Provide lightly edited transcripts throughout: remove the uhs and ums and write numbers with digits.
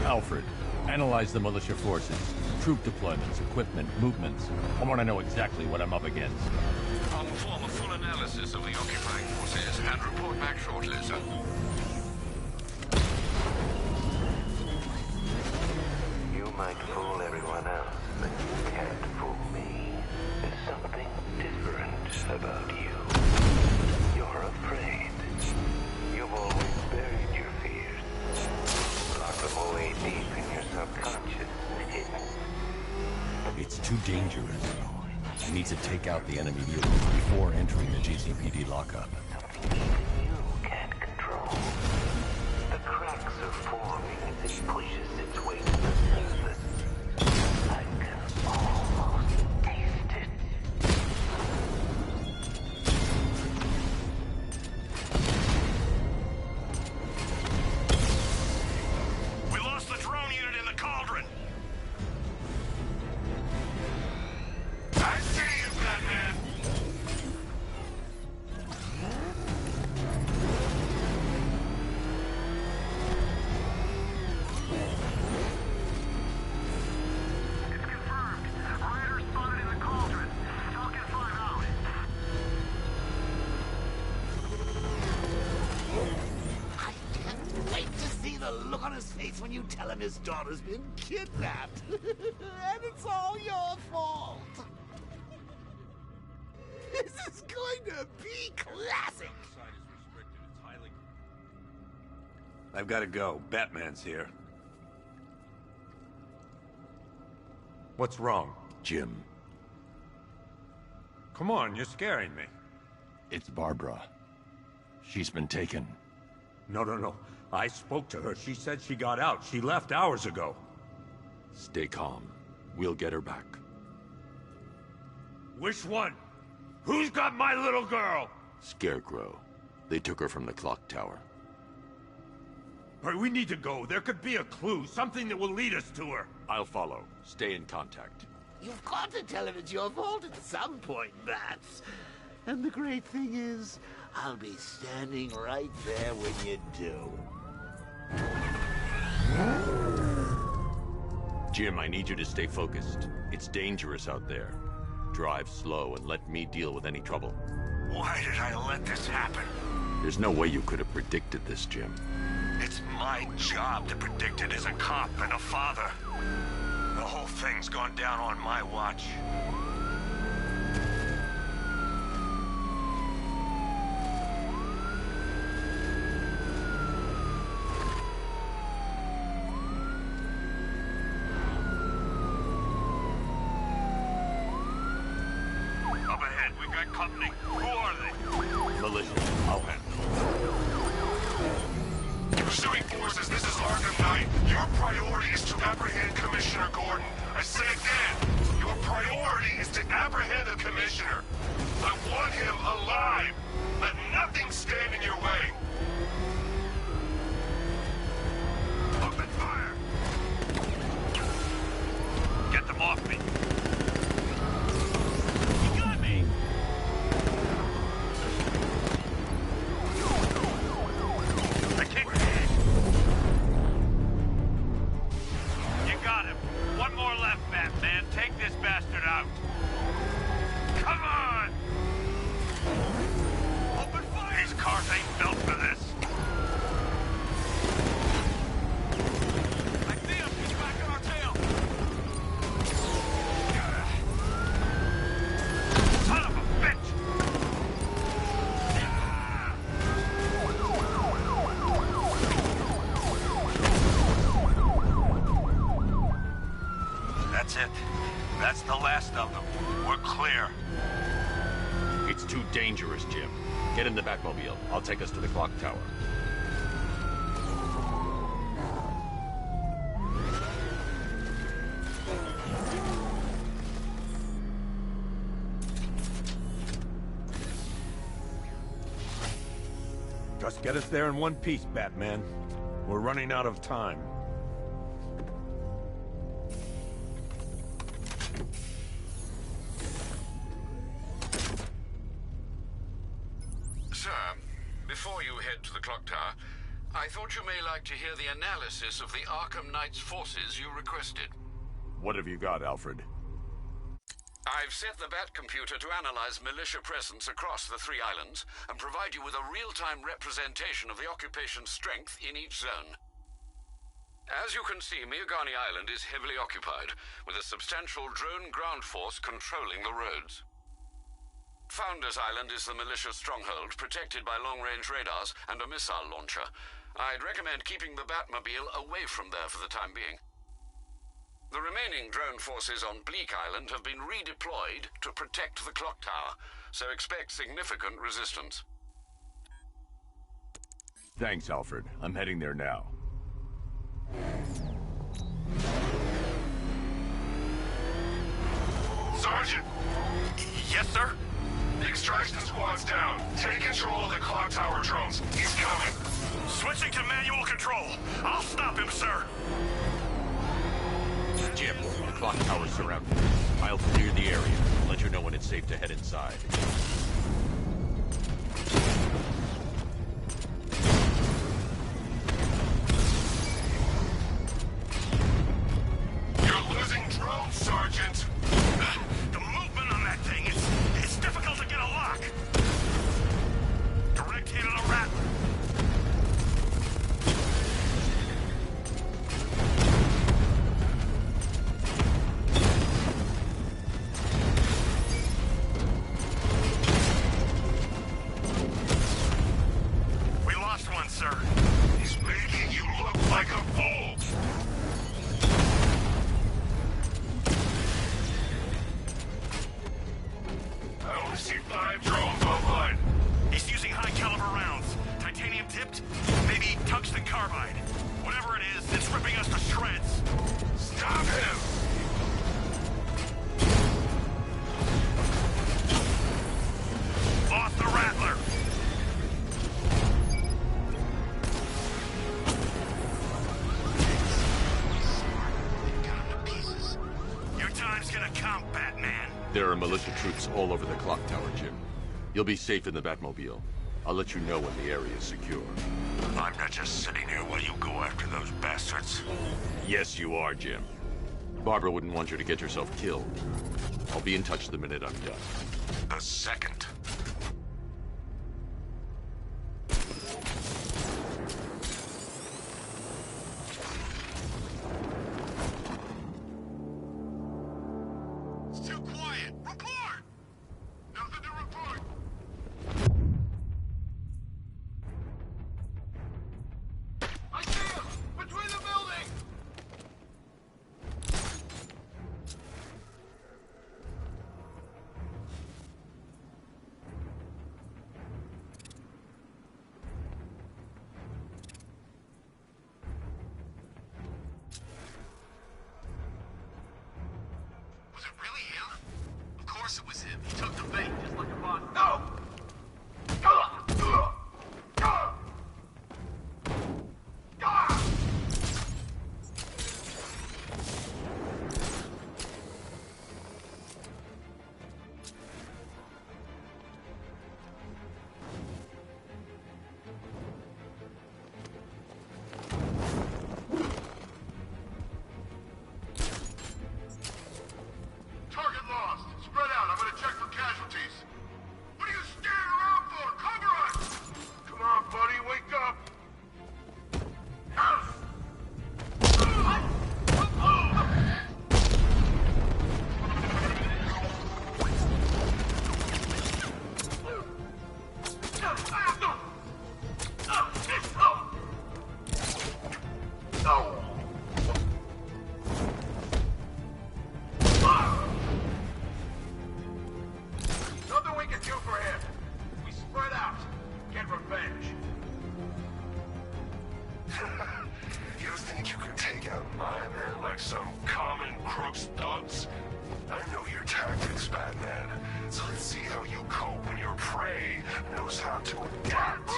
Alfred, analyze the militia forces, troop deployments, equipment, movements. I want to know exactly what I'm up against. I'll perform a full analysis of the occupying forces and report back shortly, sir. You might fool everyone else, but you can't fool me. There's something different about you. You're afraid. You've always buried your fears. Locked them away deep in your subconscious, hidden. It's too dangerous. I need to take out the enemy mutants before entering the GCPD lockup. Something even you can't control. The cracks are forming as it pushes its way to the surface. I can almost taste it. We lost the drone unit in the cauldron! I see you, Batman! It's confirmed. Rider spotted in the cauldron. Falcon 5 out. I can't wait to see the look on his face when you tell him his daughter's been kidnapped. And it's all your fault. This is going to be classic. I've got to go. Batman's here. What's wrong? Jim, Come on, you're scaring me. it's Barbara. She's been taken. No. I spoke to her. She said she got out. She left hours ago. Stay calm. We'll get her back. Which one? Who's got my little girl? Scarecrow. They took her from the clock tower. All right, we need to go. There could be a clue, something that will lead us to her. I'll follow. Stay in contact. You've got to tell him it's your fault at some point, Bats. And the great thing is, I'll be standing right there when you do. Jim, I need you to stay focused. It's dangerous out there. Drive slow and let me deal with any trouble. Why did I let this happen? There's no way you could have predicted this, Jim. It's my job to predict it as a cop and a father. The whole thing's gone down on my watch. Up ahead, we got company. Who are they? Militia, I'll handle. Pursuing forces, this is Arkham Knight. Your priority is to apprehend Commissioner Gordon. I say again, your priority is to apprehend the Commissioner. I want him alive. Let nothing stand in your way. Open fire! Get them off me. You got me! I can't... You got him. One more left, Batman. Take this bastard out. Come on! Open fire! These cars ain't built for this. I see him. He's back on our tail. Son of a bitch! That's it. That's the last of them. We're clear. It's too dangerous, Jim. Get in the Batmobile. I'll take us to the clock tower. Just get us there in one piece, Batman. We're running out of time. Sir, before you head to the clock tower, I I thought you may like to hear the analysis of the Arkham Knight's forces you requested. What have you got, Alfred? I've set the Bat computer to analyze militia presence across the 3 islands and provide you with a real-time representation of the occupation's strength in each zone. As you can see, Miagani Island is heavily occupied, with a substantial drone ground force controlling the roads. Founders Island is the militia stronghold, protected by long-range radars and a missile launcher. I'd recommend keeping the Batmobile away from there for the time being. The remaining drone forces on Bleak Island have been redeployed to protect the clock tower, so expect significant resistance. Thanks, Alfred. I'm heading there now. Sergeant! Yes, sir? The extraction squad's down. Take control of the clock tower drones. He's coming. Switching to manual control. I'll stop him, sir. Jim, the clock tower's surrounded. I'll clear the area. Let you know when it's safe to head inside. You're losing drones, Sergeant. The movement on that thing, it's difficult to get a lock. Direct hit on a rat. We lost one, sir. He's making you look like a fool. I only see 5 drones online. He's using high-caliber rounds. Titanium tipped? Maybe tungsten carbide. Whatever it is, it's ripping us to shreds. Stop him! Lost the Rattler. Your time's gonna come, Batman. There are militia troops all over the clock tower, Jim. You'll be safe in the Batmobile. I'll let you know when the area is secure. I'm not just sitting here while you go after those bastards. Yes, you are, Jim. Barbara wouldn't want you to get yourself killed. I'll be in touch the minute I'm done. The second. It's too quiet. Report! Nothing to report. I see him! Between the buildings! Was it really him? Of course it was him. He took the bait just like a boss. No! Target lost. Spread out. I'm gonna check for casualties. What are you standing around for? Cover us! Come on, buddy. Wake up. Nothing we can do for him. We spread out. Get revenge. You think you can take out my men like some common crooks thugs? I know your tactics, Batman. So let's see how you cope when your prey knows how to adapt.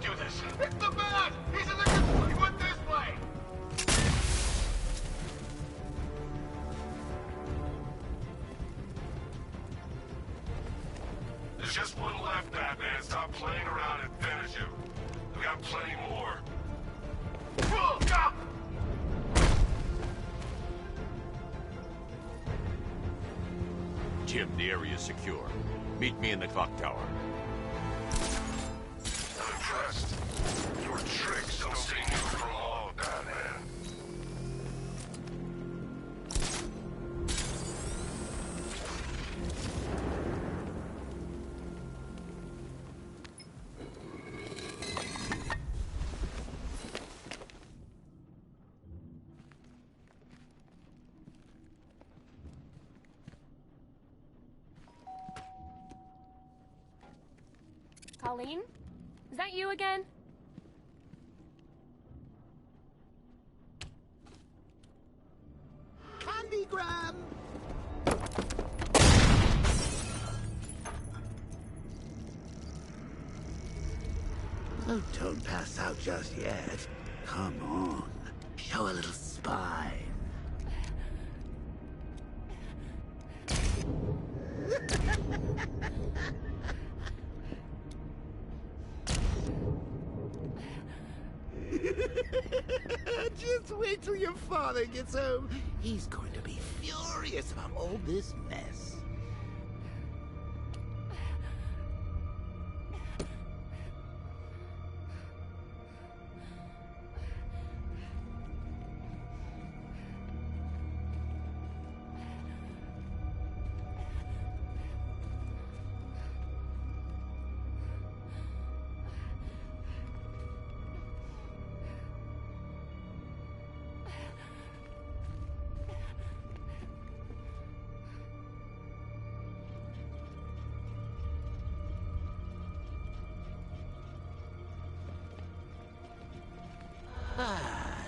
do this? It's the bat! He's in the... He went this way! There's just one left, Batman. Stop playing around and finish him. We got plenty more. Jim, the area is secure. Meet me in the clock tower. I'm impressed. Your tricks don't stay new for long, Batman. Colleen? Is that you again? Candygram! Oh, don't pass out just yet. Come on. Show a little spine. Just wait till your father gets home. He's going to be furious about all this mess.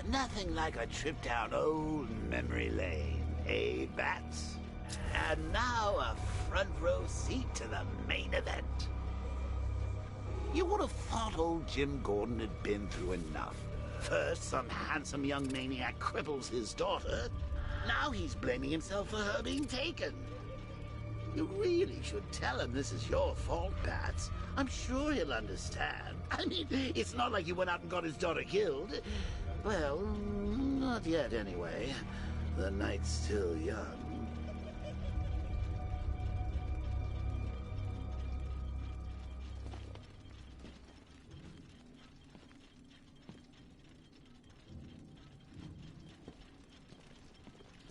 Nothing like a trip down old memory lane, eh, Bats? And now a front row seat to the main event. You would have thought old Jim Gordon had been through enough. First, some handsome young maniac cripples his daughter. Now he's blaming himself for her being taken. You really should tell him this is your fault, Bats. I'm sure he'll understand. I mean, it's not like you went out and got his daughter killed. Well, not yet anyway. The night's still young.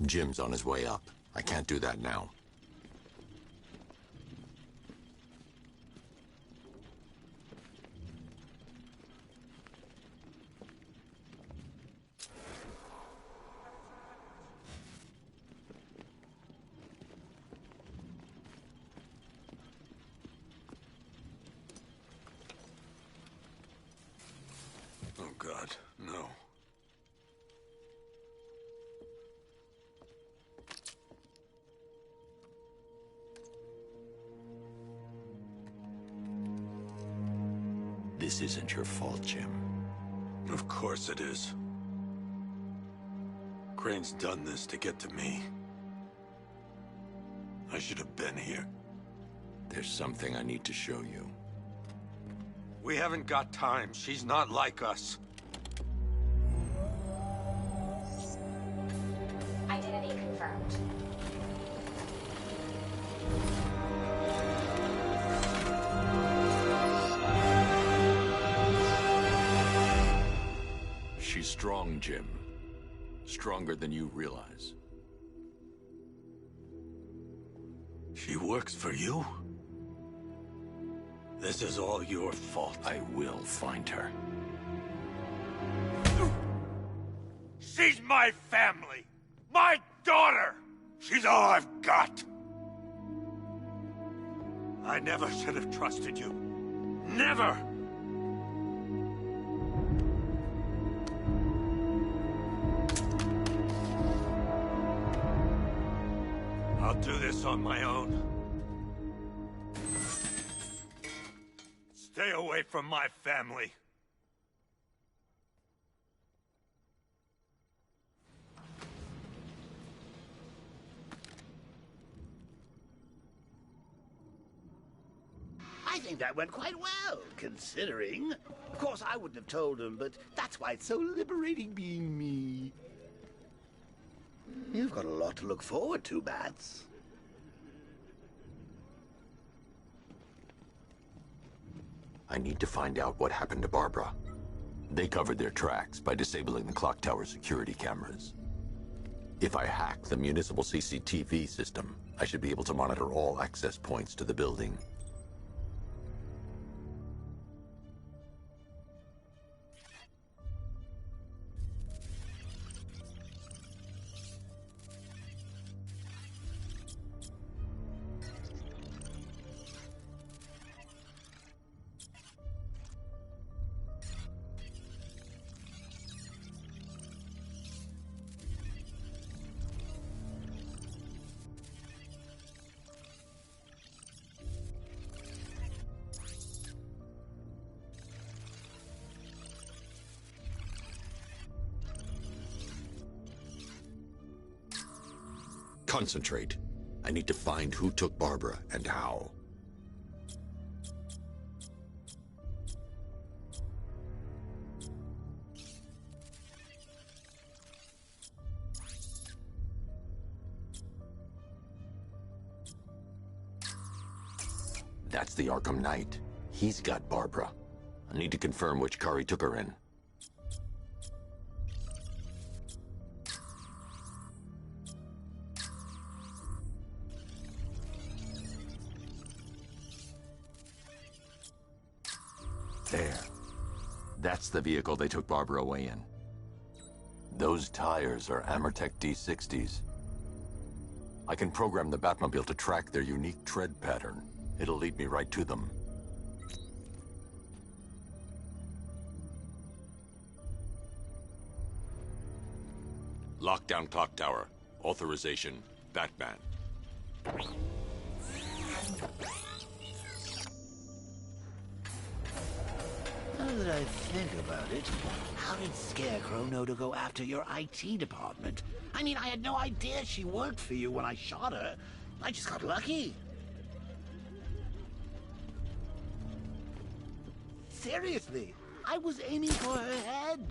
Jim's on his way up. I can't do that now. Oh, God, no. This isn't your fault, Jim. Of course it is. Crane's done this to get to me. I should have been here. There's something I need to show you. We haven't got time. She's not like us. Identity confirmed. She's strong, Jim. Stronger than you realize. She works for you? This is all your fault. I will find her. She's my family! My daughter! She's all I've got! I never should have trusted you. Never! I'll do this on my own. Stay away from my family. I think that went quite well, considering. Of course, I wouldn't have told him, but that's why it's so liberating being me. You've got a lot to look forward to, Bats. I need to find out what happened to Barbara. They covered their tracks by disabling the clock tower security cameras. If I hack the municipal CCTV system, I should be able to monitor all access points to the building. Concentrate. I need to find who took Barbara and how. That's the Arkham Knight. He's got Barbara. I need to confirm which car he took her in. There. That's the vehicle they took Barbara away in. Those tires are Amertech D60s. I can program the Batmobile to track their unique tread pattern. It'll lead me right to them. Lockdown clock tower. Authorization, Batman. Now that I think about it, how did Scarecrow know to go after your IT department? I mean, I had no idea she worked for you when I shot her. I just got lucky. Seriously, I was aiming for her head.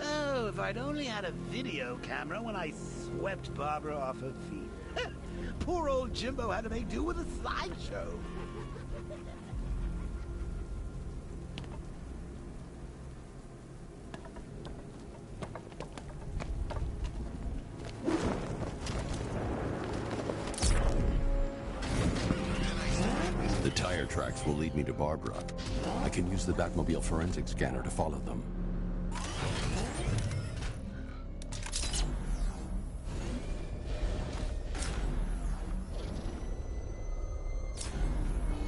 Oh, if I'd only had a video camera when I swept Barbara off her feet. Poor old Jimbo had to make do with a slideshow. The tire tracks will lead me to Barbara. I can use the Batmobile forensic scanner to follow them.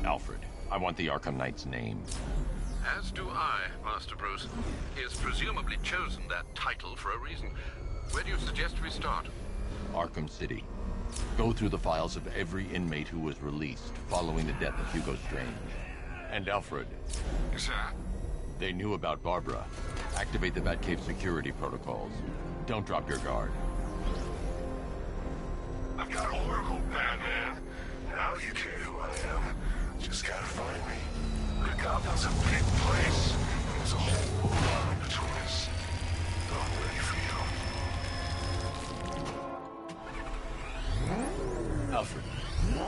Alfred, I want the Arkham Knight's name. As do I, Master Bruce. He has presumably chosen that title for a reason. Where do you suggest we start? Arkham City. Go through the files of every inmate who was released following the death of Hugo Strange. And Alfred. Sir? They knew about Barbara. Activate the Batcave security protocols. Don't drop your guard. I've got Oracle, Batman. Now you care who I am. Just gotta find me. The Gotham's a big place. There's a whole lot between us. I'm ready for you. Alfred,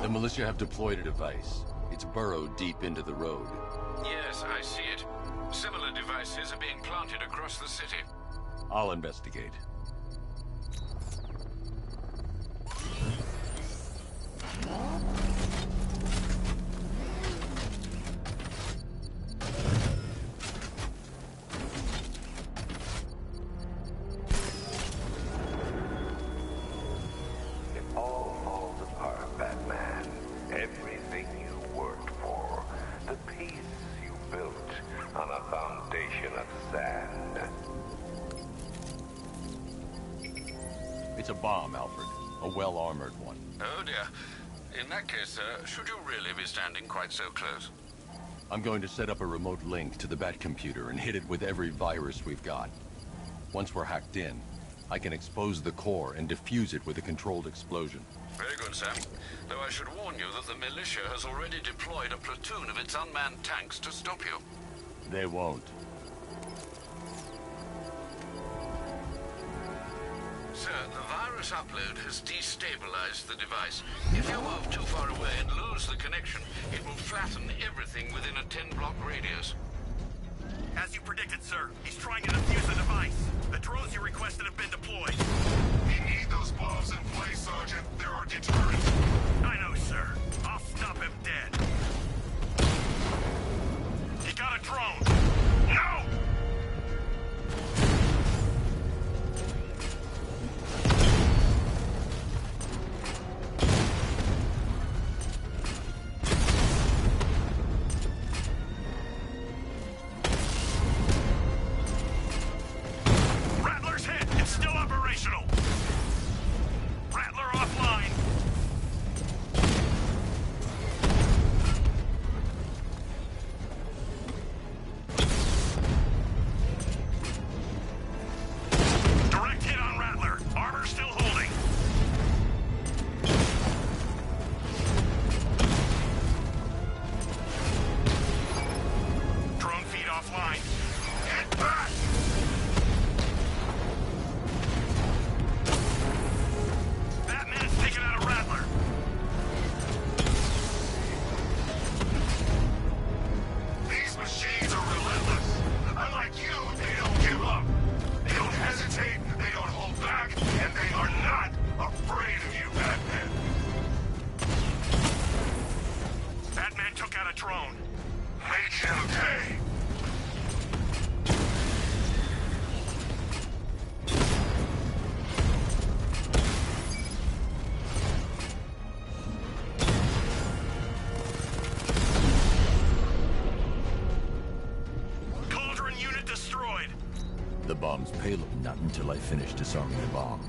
the militia have deployed a device. It's burrowed deep into the road. Yes, I see it. Similar devices are being planted across the city. I'll investigate. It all falls apart, Batman. Everything you worked for. The peace you built on a foundation of sand. It's a bomb, Alfred. A well-armored one. Oh dear. In that case, sir, should you really be standing quite so close? I'm going to set up a remote link to the Batcomputer and hit it with every virus we've got. Once we're hacked in, I can expose the core and defuse it with a controlled explosion. Very good, sir. Though I should warn you that the militia has already deployed a platoon of its unmanned tanks to stop you. They won't. Sir, the virus upload has destabilized the device. If you move too far away and lose the connection, it will flatten everything within a 10-block radius. As you predicted, sir, he's trying to defuse the device. The drones you requested have been deployed. We need those bombs in place, Sergeant. They're our deterrent. I know, sir. I'll stop him dead. He got a drone. No! Rattler's hit. It's still operational. Rattler offline. Direct hit on Rattler. Armor still holding. Drone feed offline. Get back! Batman's taken out a Rattler. These machines are relentless. Unlike you, they don't give up. They don't hesitate, they don't hold back, and they are not afraid of you, Batman. Batman took out a drone. Make him pay. Cauldron unit destroyed. The bomb's payload. Not until I finish disarming the bomb.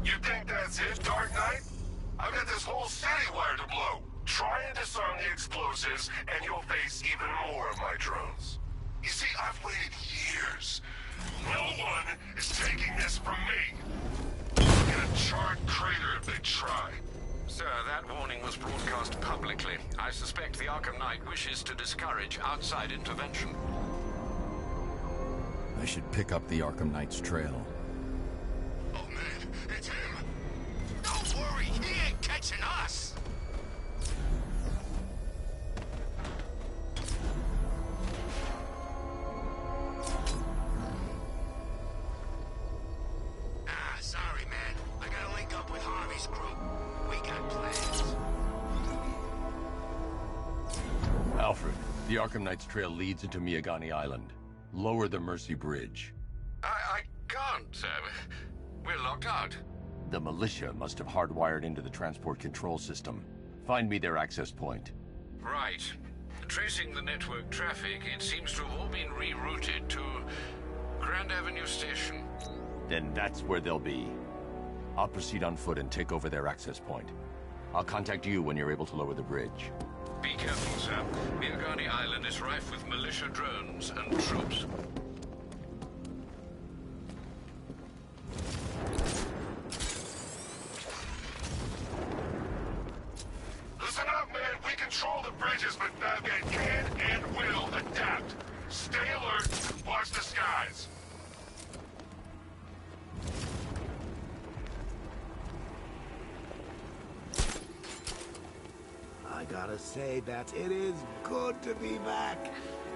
You think that's it, Dark Knight? I've got this whole city wired to blow. Try and disarm the explosives, and you'll face even more of my drones. You see, I've waited years. No one is taking this from me. Look at a charred crater if they try. Sir, that warning was broadcast publicly. I suspect the Arkham Knight wishes to discourage outside intervention. I should pick up the Arkham Knight's trail. Oh man, it's him. Don't worry, he ain't catching us. Ah, sorry, man. I gotta link up with Harvey's crew. We got plans. Alfred, the Arkham Knight's trail leads into Miyagani Island. Lower the Mercy Bridge. I can't, sir. We're locked out. The militia must have hardwired into the transport control system. Find me their access point. Right. Tracing the network traffic, it seems to have all been rerouted to Grand Avenue Station. Then that's where they'll be. I'll proceed on foot and take over their access point. I'll contact you when you're able to lower the bridge. Be careful, sir. Miyagani Island is rife with militia drones and troops. Listen up, man. We control the bridges, but Batman can and will adapt. Stay alert. Watch the skies. I gotta say, Bats, it is good to be back.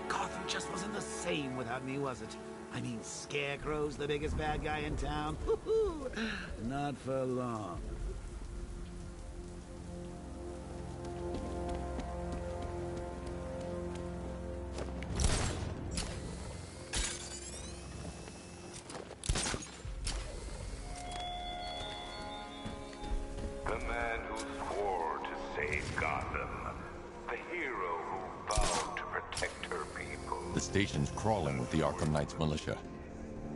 Gotham just wasn't the same without me, was it? I mean, Scarecrow's the biggest bad guy in town. Not for long. The station's crawling with the Arkham Knights militia.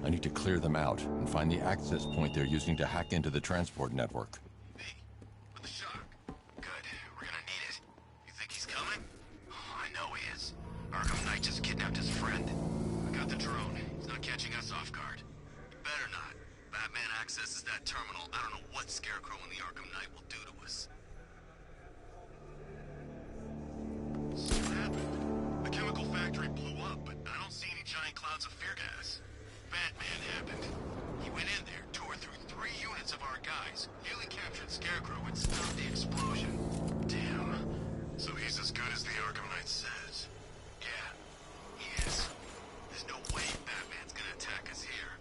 I need to clear them out and find the access point they're using to hack into the transport network. Me? With the shock? Good. We're gonna need it. You think he's coming? Oh, I know he is. Arkham Knight just kidnapped his friend. I got the drone. He's not catching us off guard. He better not. Batman accesses that terminal. I don't know what Scarecrow and the Arkham Knight will do to us. So what happened? The chemical factory blew up, but I don't see any giant clouds of fear gas. Batman happened. He went in there, tore through 3 units of our guys, nearly captured Scarecrow and stopped the explosion. Damn. So he's as good as the Arkham Knight says. Yeah, he is. There's no way Batman's gonna attack us here.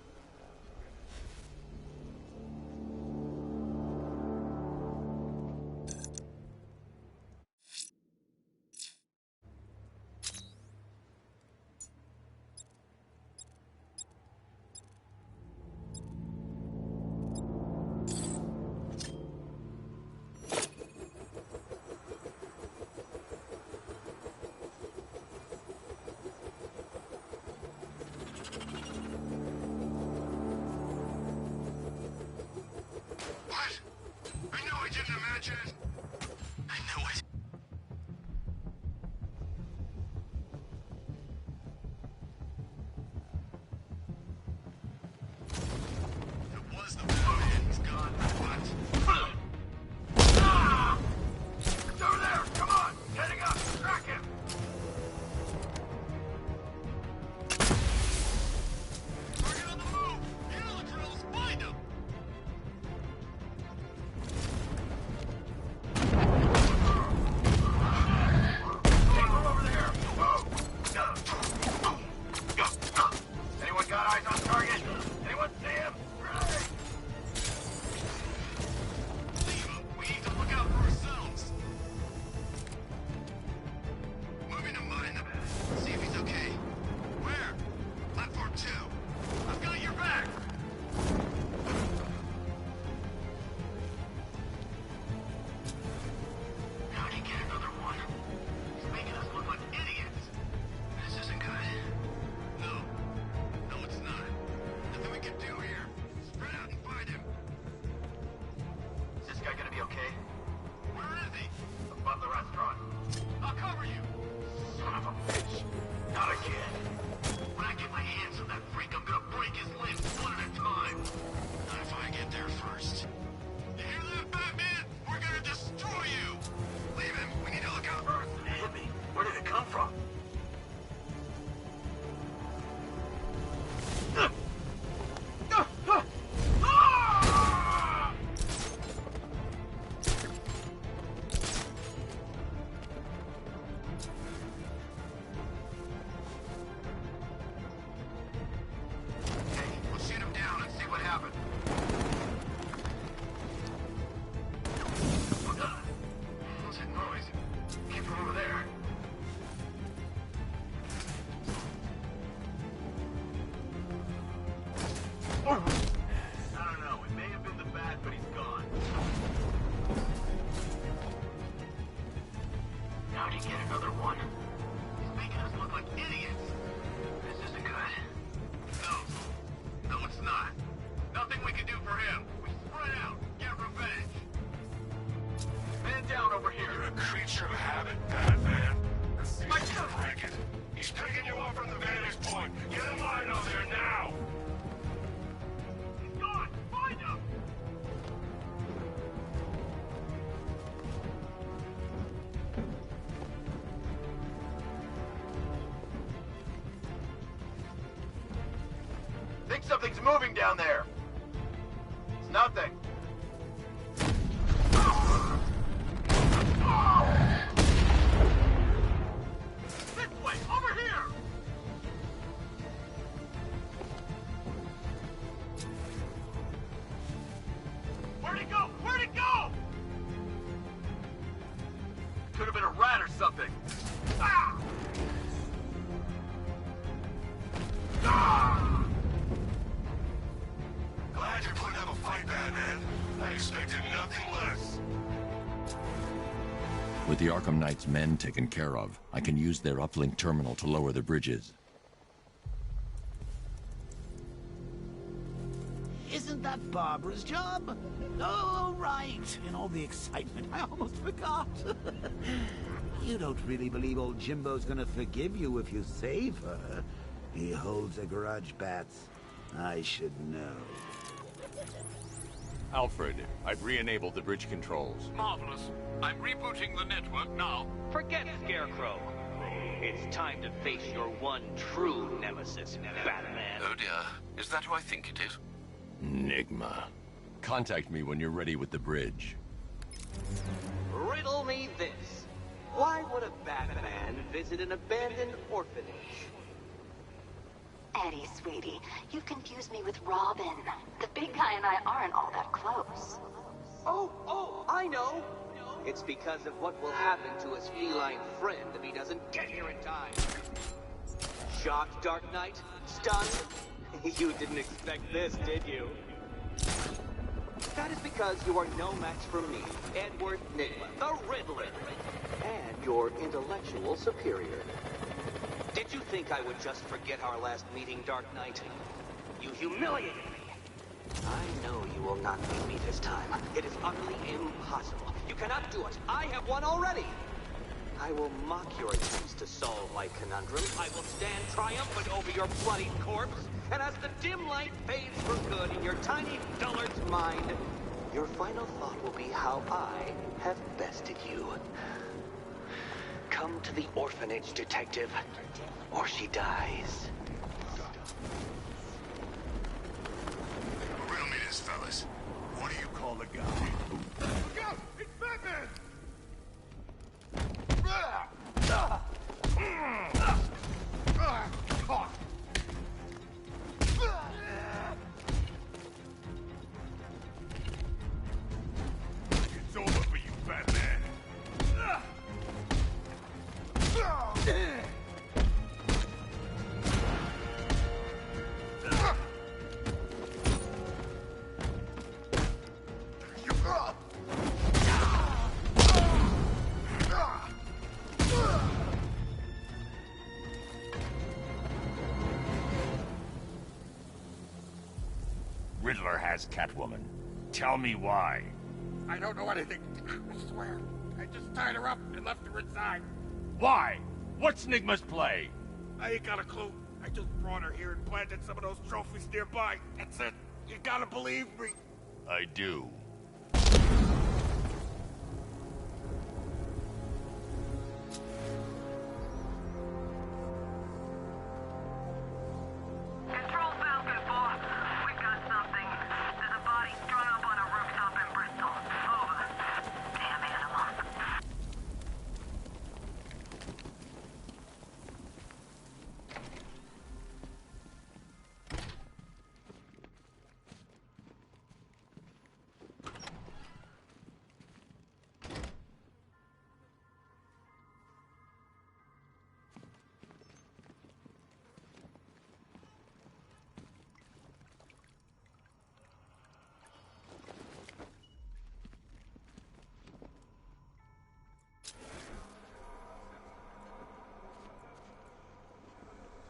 Something's moving down there. It's nothing. This way, over here. Where'd it go? Where'd it go? Could have been a rat or something. Ah! Ah! Glad you're putting up a fight, Batman. I expected nothing less. With the Arkham Knight's men taken care of, I can use their uplink terminal to lower the bridges. Isn't that Barbara's job? Oh, right. In all the excitement, I almost forgot. You don't really believe old Jimbo's gonna forgive you if you save her. He holds a grudge, Bats. I should know. Alfred, I've re-enabled the bridge controls. Marvelous. I'm rebooting the network now. Forget Scarecrow. It's time to face your one true nemesis, Batman. Oh dear. Is that who I think it is? Enigma. Contact me when you're ready with the bridge. Riddle me this. Why would a Batman visit an abandoned orphanage? Eddie, sweetie, you confused me with Robin. The big guy and I aren't all that close. Oh, I know. It's because of what will happen to his feline friend if he doesn't get here in time. Shocked, Dark Knight? Stunned? You didn't expect this, did you? That is because you are no match for me, Edward Nygma, the Riddler, and your intellectual superior. Did you think I would just forget our last meeting, Dark Knight? You humiliated me. I know you will not beat me this time. It is utterly impossible. You cannot do it. I have won already. I will mock your attempts to solve my conundrum. I will stand triumphant over your bloody corpse. And as the dim light fades for good in your tiny dullard's mind, your final thought will be how I have bested you. Come to the orphanage, detective, or she dies. Riddle me this, fellas. What do you call the guy? Look out! It's Batman! Caught! It's over for you, Batman. Riddler has Catwoman. Tell me why. I don't know anything. I swear. I just tied her up and left her inside. Why? What's Nygma's play? I ain't got a clue. I just brought her here and planted some of those trophies nearby. That's it. You gotta believe me. I do. Control Falcon 4. We've got something. There's a body strung up on a rooftop in Bristol. Over. Damn animal.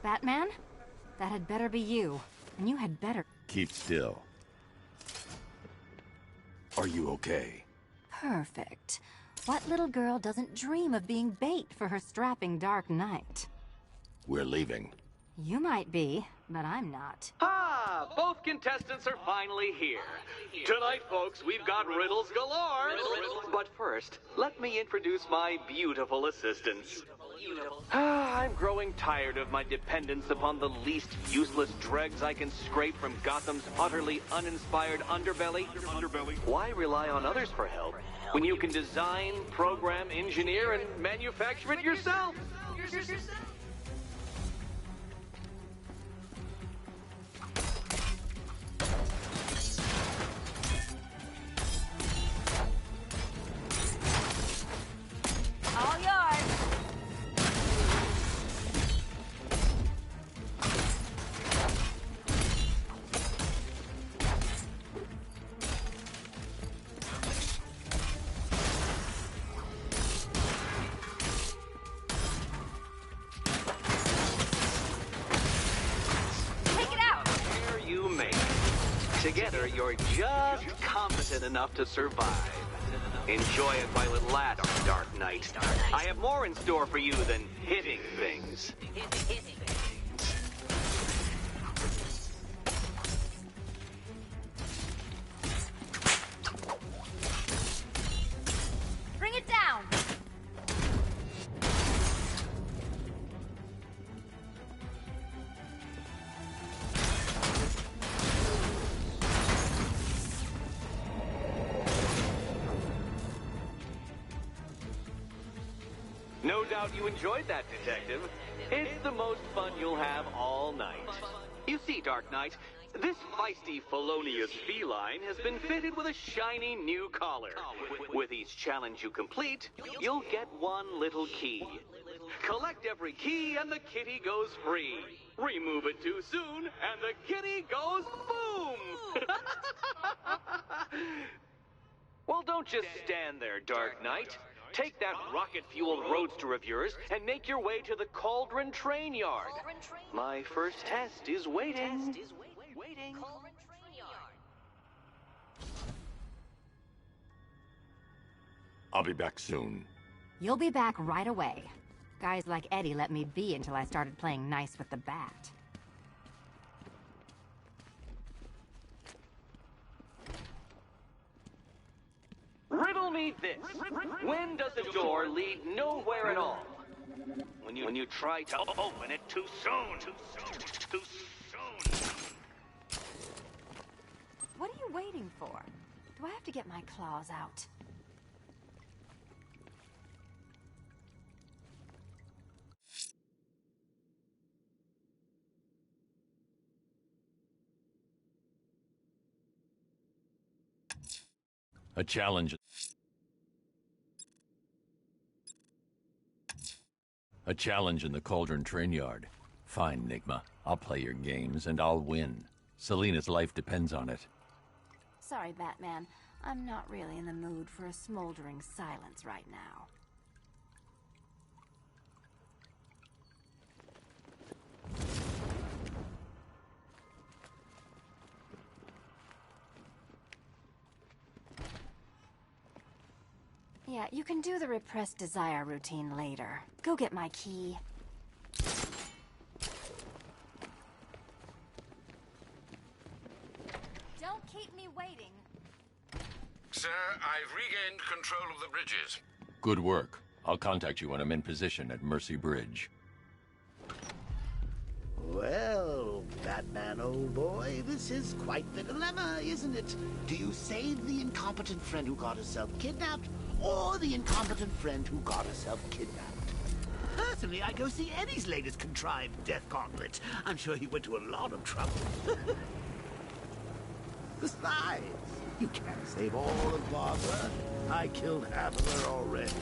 Batman? That had better be you. And you had better... Keep still. Are you okay? Perfect. What little girl doesn't dream of being bait for her strapping Dark Knight? We're leaving. You might be, but I'm not. Ah, both contestants are finally here. Tonight, folks, we've got riddles galore. But first, let me introduce my beautiful assistants. I'm growing tired of my dependence upon the least useless dregs I can scrape from Gotham's utterly uninspired underbelly. Why rely on others for help when you can design, program, engineer, and manufacture it yourself? All yours. Together, you're just competent enough to survive. Enjoy it while it lasts, Dark Knight. I have more in store for you than hitting things. Bring it down! No doubt you enjoyed that, Detective. It's the most fun you'll have all night. You see, Dark Knight, this feisty, felonious feline has been fitted with a shiny new collar. With each challenge you complete, you'll get one little key. Collect every key and the kitty goes free. Remove it too soon and the kitty goes boom! Well, don't just stand there, Dark Knight. Take that rocket-fueled roadster of yours and make your way to the Cauldron Train Yard. My first test is waiting. I'll be back soon. You'll be back right away. Guys like Eddie let me be until I started playing nice with the bat. Riddle me this. When does a door lead nowhere at all? When you try to open it too soon. Too soon. What are you waiting for? Do I have to get my claws out? A challenge. A challenge in the Cauldron Train Yard. Fine, Nigma. I'll play your games, and I'll win. Selena's life depends on it. Sorry, Batman. I'm not really in the mood for a smoldering silence right now. Yeah, you can do the repressed desire routine later. Go get my key. Don't keep me waiting. Sir, I've regained control of the bridges. Good work. I'll contact you when I'm in position at Mercy Bridge. Well, Batman, old boy, this is quite the dilemma, isn't it? Do you save the incompetent friend who got herself kidnapped, or the incompetent friend who got herself kidnapped? Personally, I'd go see Eddie's latest contrived death gauntlet. I'm sure he went to a lot of trouble. Besides, you can't save all of Barbara. I killed half of her already.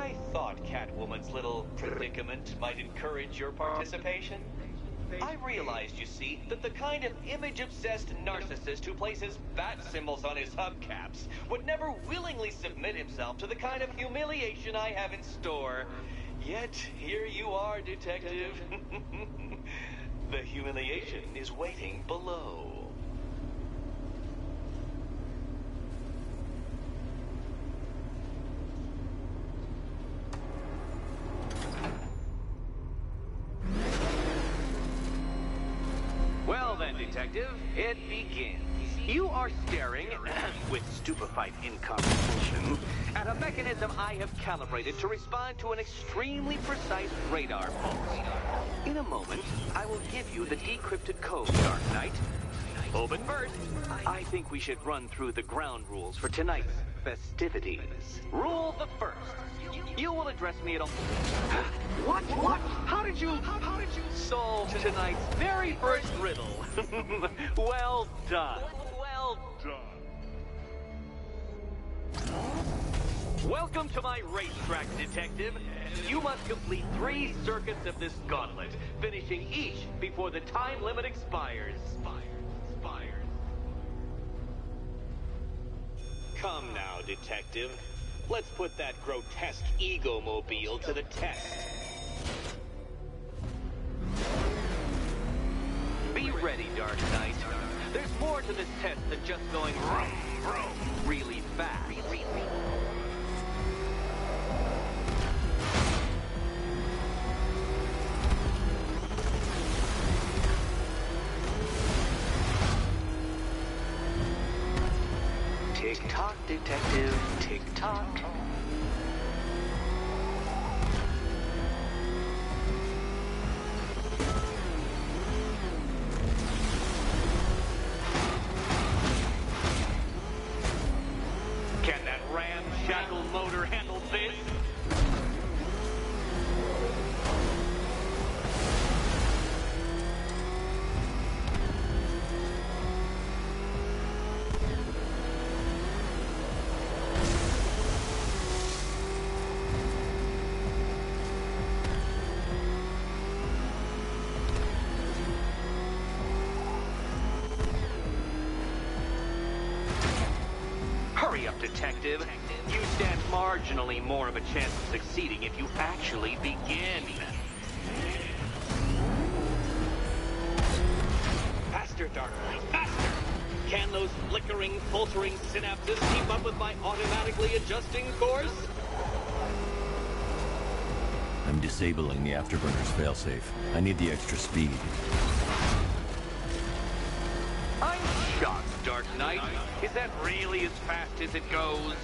I thought Catwoman's little predicament might encourage your participation. I realized, you see, that the kind of image-obsessed narcissist who places bat symbols on his hubcaps would never willingly submit himself to the kind of humiliation I have in store. Yet, here you are, Detective. The humiliation is waiting below. Well then, Detective, it begins. You are staring, with stupefied incomprehension, at a mechanism I have calibrated to respond to an extremely precise radar pulse. In a moment, I will give you the decrypted code, Dark Knight. Oh, but first, I think we should run through the ground rules for tonight's festivities. Rule the first. You will address me at all. What? How did you solve tonight's very first riddle? Well done. Well done. Welcome to my racetrack, Detective. You must complete 3 circuits of this gauntlet, finishing each before the time limit expires. Come now, Detective. Let's put that grotesque ego-mobile to the test. Be ready, Dark Knight. There's more to this test than just going vroom, vroom, really fast. Tick-tock, Detective, tick-tock. Can that ramshackle motor handle this? Detective, you stand marginally more of a chance of succeeding if you actually begin. Faster, Dark Knight, faster! Can those flickering, faltering synapses keep up with my automatically adjusting course? I'm disabling the afterburner's failsafe. I need the extra speed. I'm shocked, Dark Knight. Is that really as fast as it goes?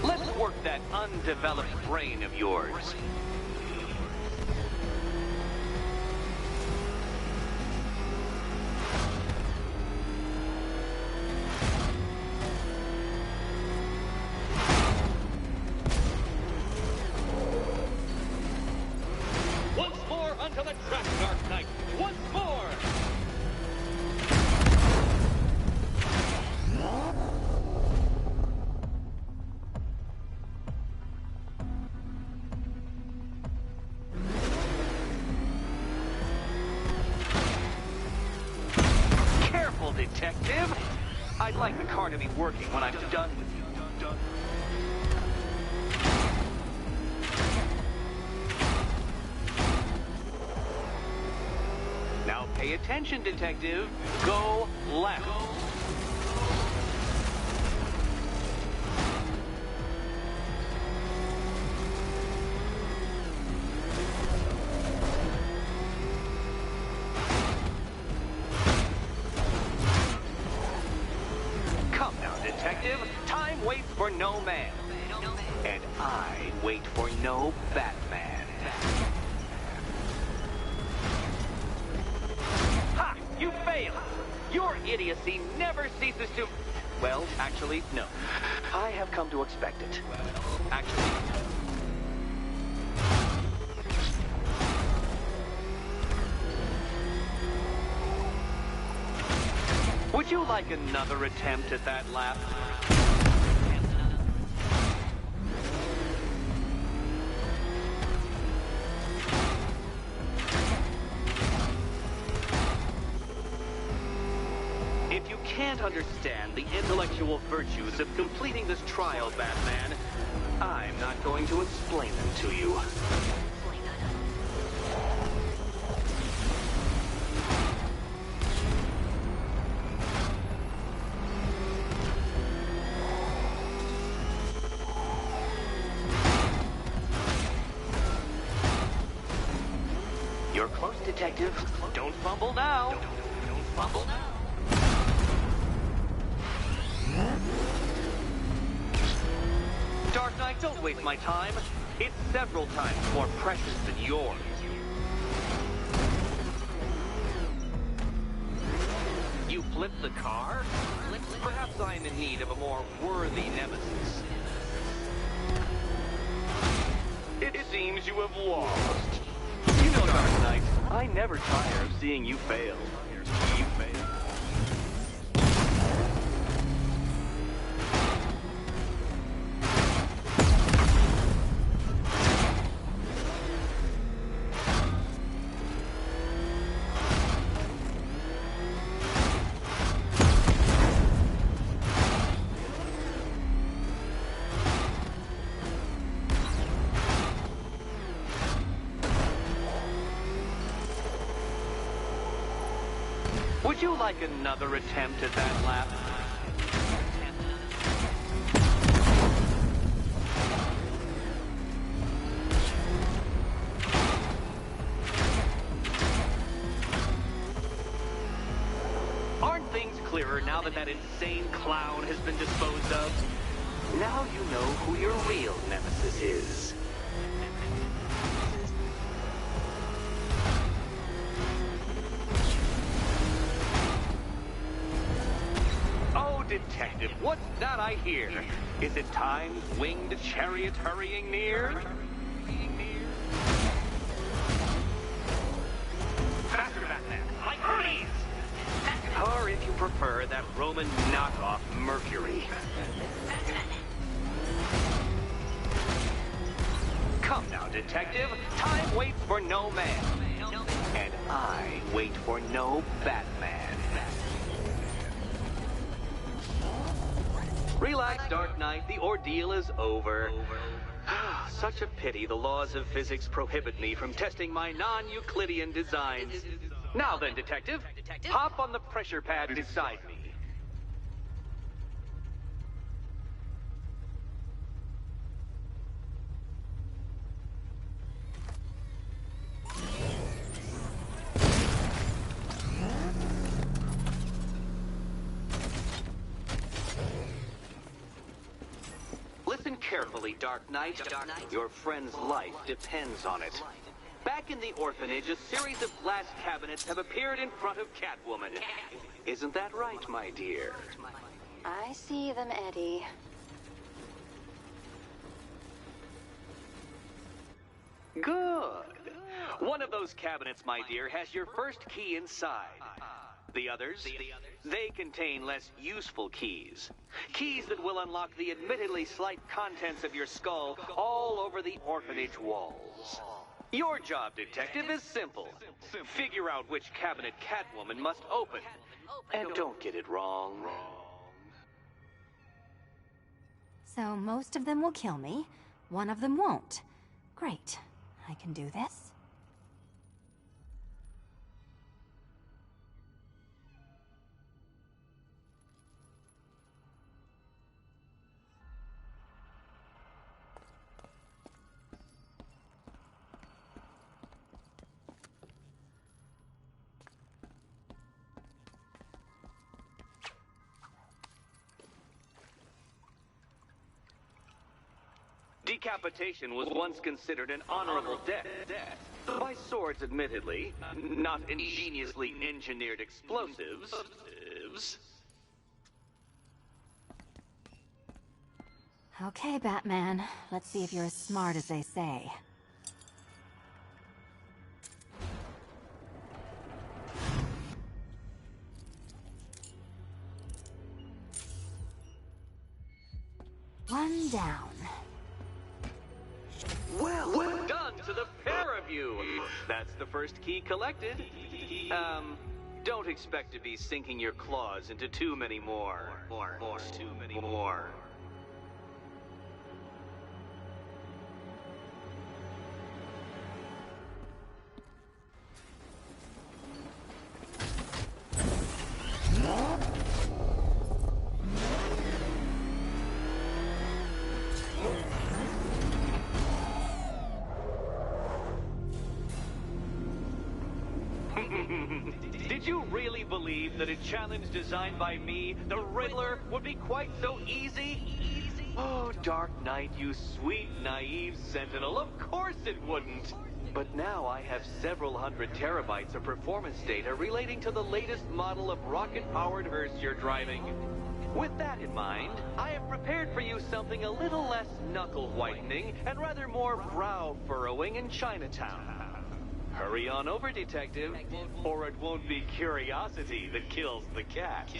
Let's work that undeveloped brain of yours. Detective, I'd like the car to be working when I'm done with you. Now pay attention, Detective. Go left. Time waits for no man. And I wait for no Batman. Ha! You failed! Your idiocy never ceases to... Well, actually, no. I have come to expect it. Actually... Would you like another attempt at that lap? If you can't understand the intellectual virtues of completing this trial, Batman, I'm not going to explain them to you. You're close, Detective. Don't fumble now. Don't fumble now. Dark Knight, don't waste my time. It's several times more precious than yours. You flipped the car? Perhaps I'm in need of a more worthy nemesis. It seems you have lost. You know, Dark Knight, I never tire of seeing you fail. You fail. Would you like another attempt at that lap? Aren't things clearer now that that insane clown has been disposed of? Now you know who your real nemesis is. Detective, what's that I hear? Is it time's winged chariot hurrying near? Faster, Batman! Like Hermes! Or if you prefer, that Roman knockoff Mercury. Come now, Detective. Time waits for no man. And I wait for no Batman. Relax, Dark Knight. The ordeal is over. Such a pity the laws of physics prohibit me from testing my non-Euclidean designs. Now then, Detective, hop on the pressure pad beside me. Listen carefully, Dark Knight. Your friend's life depends on it. Back in the orphanage, a series of glass cabinets have appeared in front of Catwoman. Isn't that right, my dear? I see them, Eddie. Good. One of those cabinets, my dear, has your first key inside. The others, they contain less useful keys. Keys that will unlock the admittedly slight contents of your skull all over the orphanage walls. Your job, Detective, is simple. Figure out which cabinet Catwoman must open. And don't get it wrong. So most of them will kill me, one of them won't. Great. I can do this. Decapitation was once considered an honorable death. By swords, admittedly, not ingeniously engineered explosives. Okay, Batman. Let's see if you're as smart as they say. One down. Well done to the pair of you. That's the first key collected. Don't expect to be sinking your claws into too many more. Too many more. Did you really believe that a challenge designed by me, the Riddler, would be quite so easy? Oh, Dark Knight, you sweet, naive sentinel, of course it wouldn't. But now I have several hundred terabytes of performance data relating to the latest model of rocket-powered hearse you're driving. With that in mind, I have prepared for you something a little less knuckle-whitening and rather more brow-furrowing in Chinatown. Hurry on over, detective, or it won't be curiosity that kills the cat.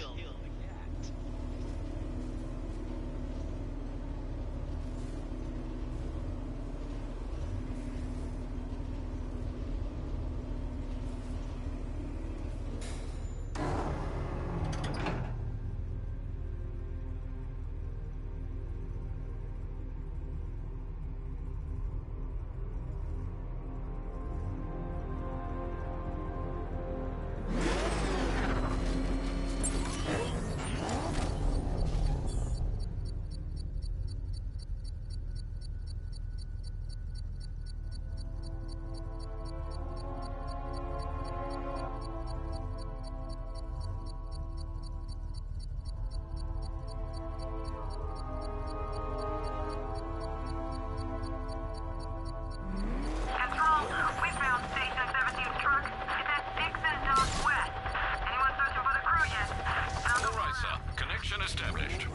Established.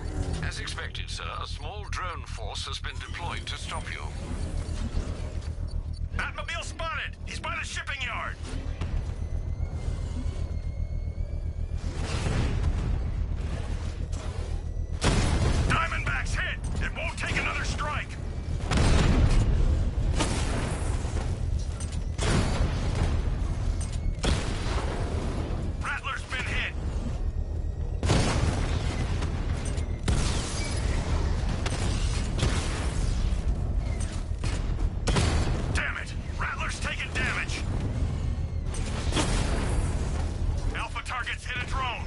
As expected, sir, a small drone force has been deployed to stop you. Batmobile spotted! He's by the shipping yard! Diamondback's hit! It won't take another strike! Rattler's been hit! Taking damage. Alpha targets hit a drone.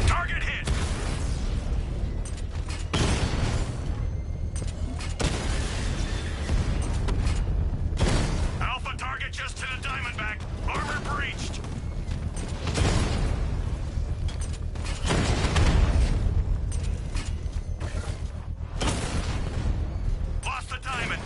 Target hit. Alpha target just hit a Diamondback. Armor breached. Diamond.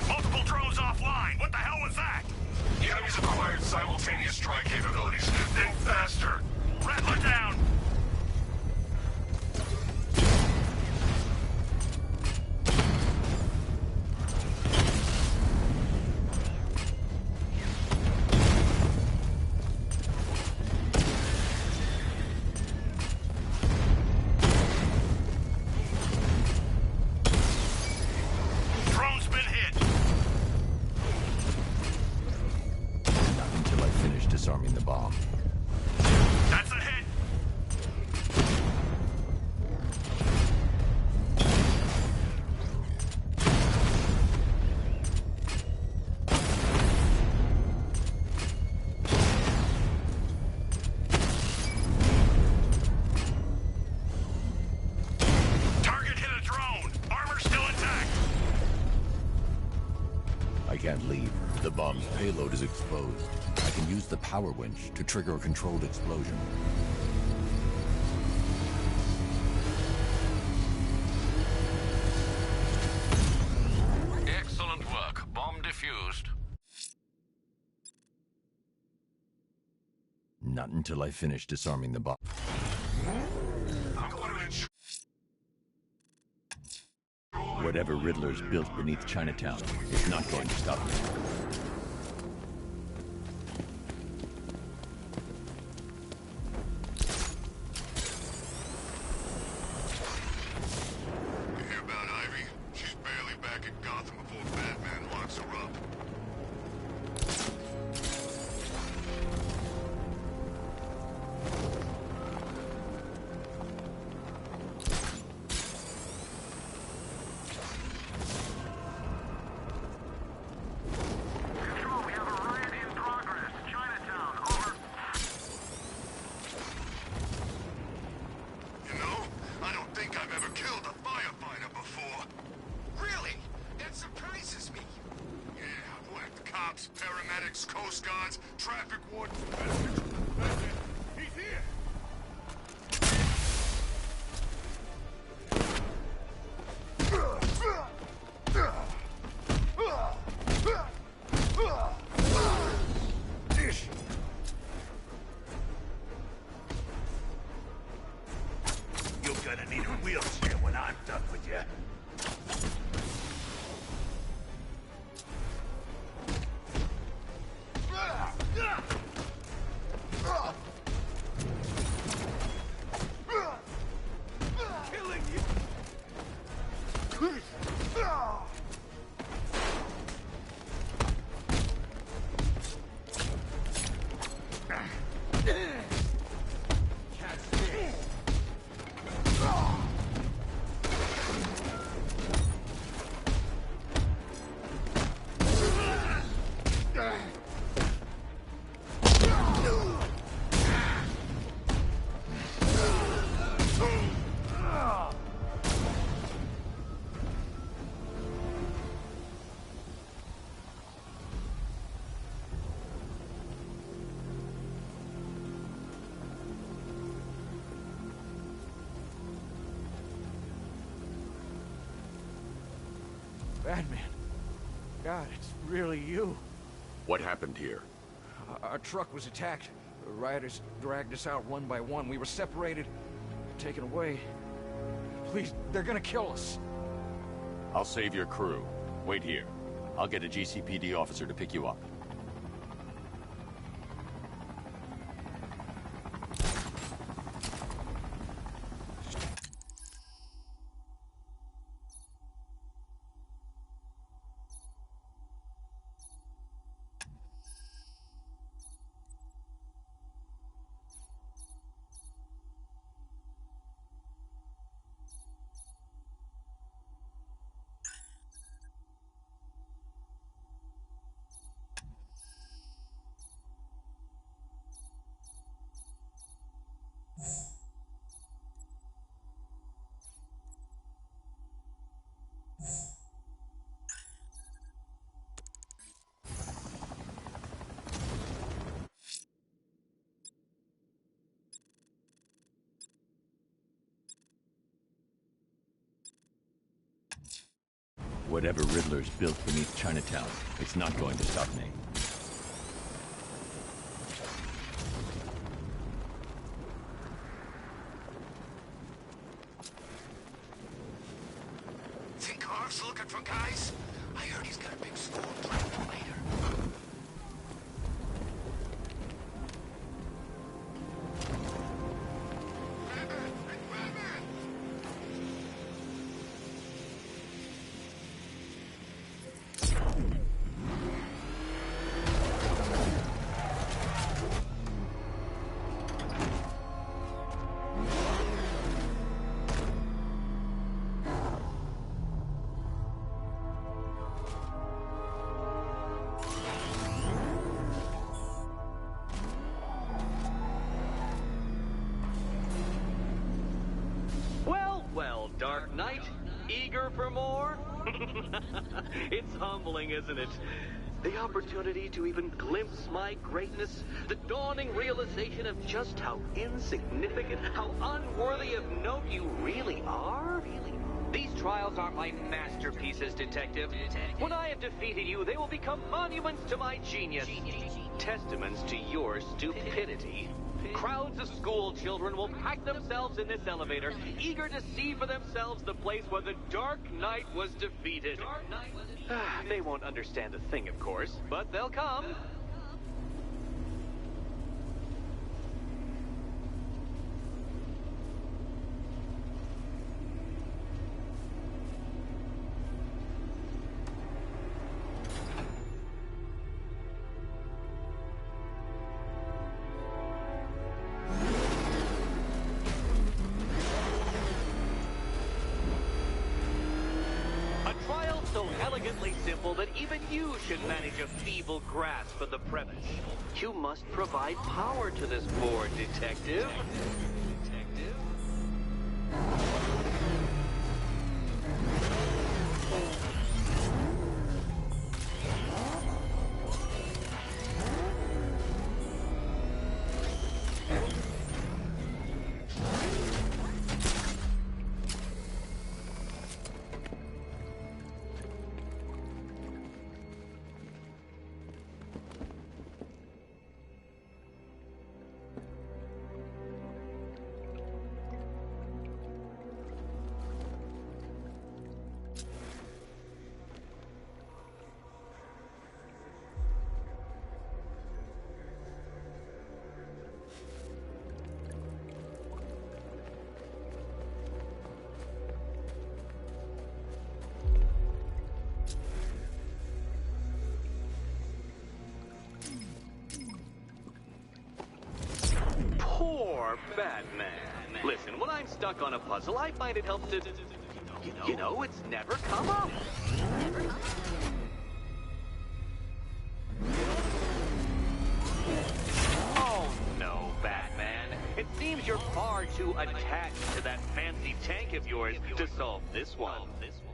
Multiple drones offline. What the hell was that? The enemy's acquired simultaneous strike capabilities. Think faster. Rattler down. Disarming the bomb. That's a hit! Target hit a drone! Armor still intact! I can't leave. The bomb's payload is exposed. I can use the power winch to trigger a controlled explosion. Excellent work. Bomb defused. Not until I finish disarming the bomb. Whatever Riddler's built beneath Chinatown, it's not going to stop me. You hear about Ivy? She's barely back in Gotham before Batman locks her up. Paramedics, Coast Guards, traffic wardens. He's here! You're gonna need a wheelchair when I'm done with you. Batman. God, it's really you. What happened here? Our truck was attacked. The rioters dragged us out one by one. We were separated, taken away. Please, they're gonna kill us. I'll save your crew. Wait here. I'll get a GCPD officer to pick you up. Whatever Riddler's built beneath Chinatown, it's not going to stop me. Think Harv's looking for guys? I heard he's got a big score planned for later. Well, Dark Knight, eager for more? It's humbling, isn't it? The opportunity to even glimpse my greatness, the dawning realization of just how insignificant, how unworthy of note you really are? These trials are my masterpieces, Detective. When I have defeated you, they will become monuments to my genius. Testaments to your stupidity. Crowds of school children will pack themselves in this elevator, eager to see for themselves the place where the Dark Knight was defeated. They won't understand a thing, of course, but they'll come. Elegantly simple that even you should manage a feeble grasp of the premise. You must provide power to this board, detective. Poor Batman. Listen, when I'm stuck on a puzzle, I find it helps to... You know, it's never come up. Oh, no, Batman. It seems you're far too attached to that fancy tank of yours to solve this one. This one.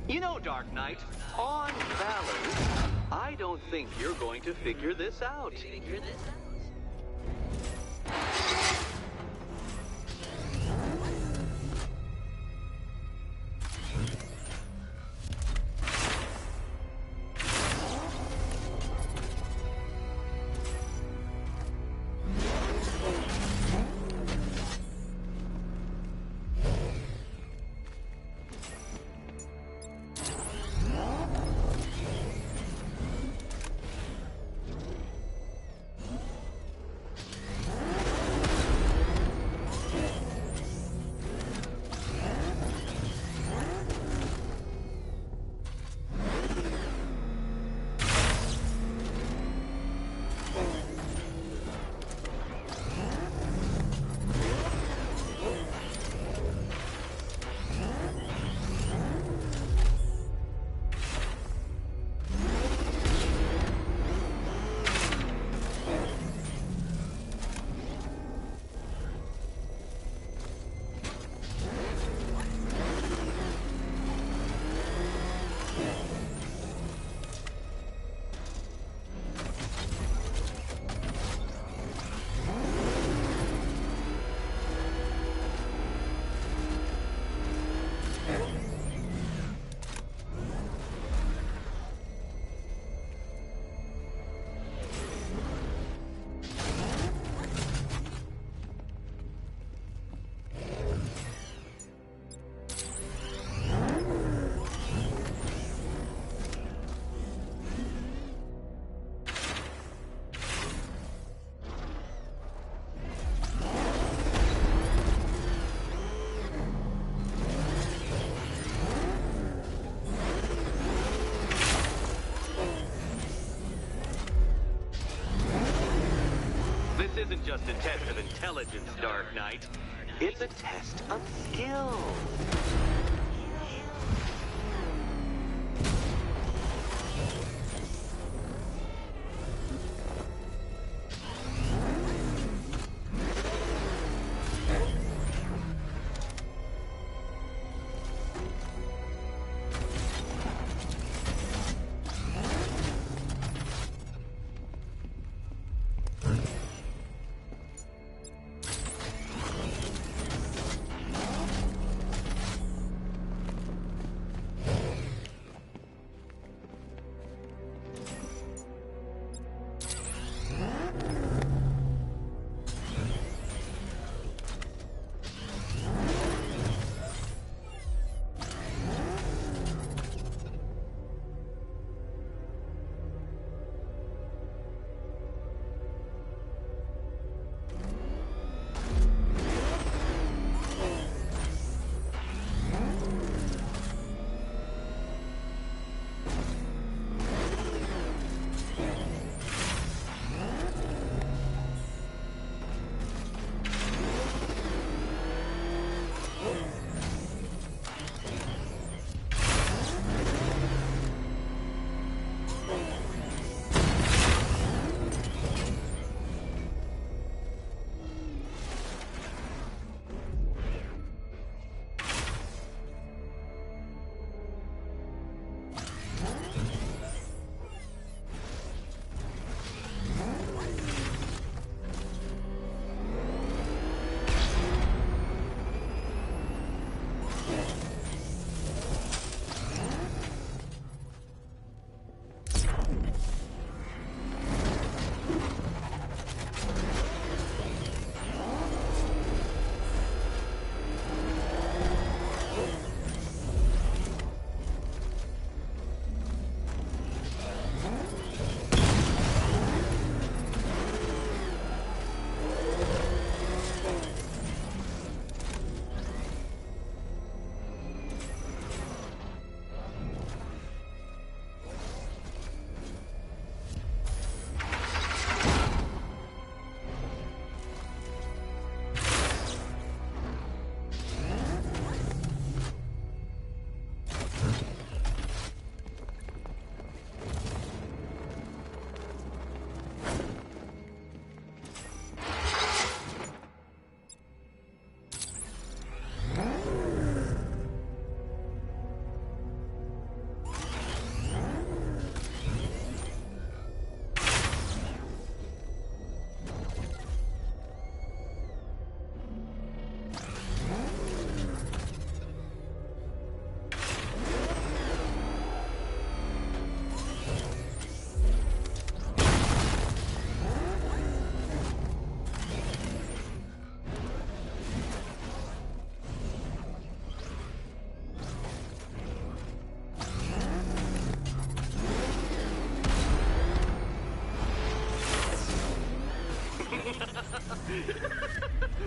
You know, Dark Knight, on balance, I don't think you're going to figure this out. Isn't just a test of intelligence, Dark Knight. It's a test of skill.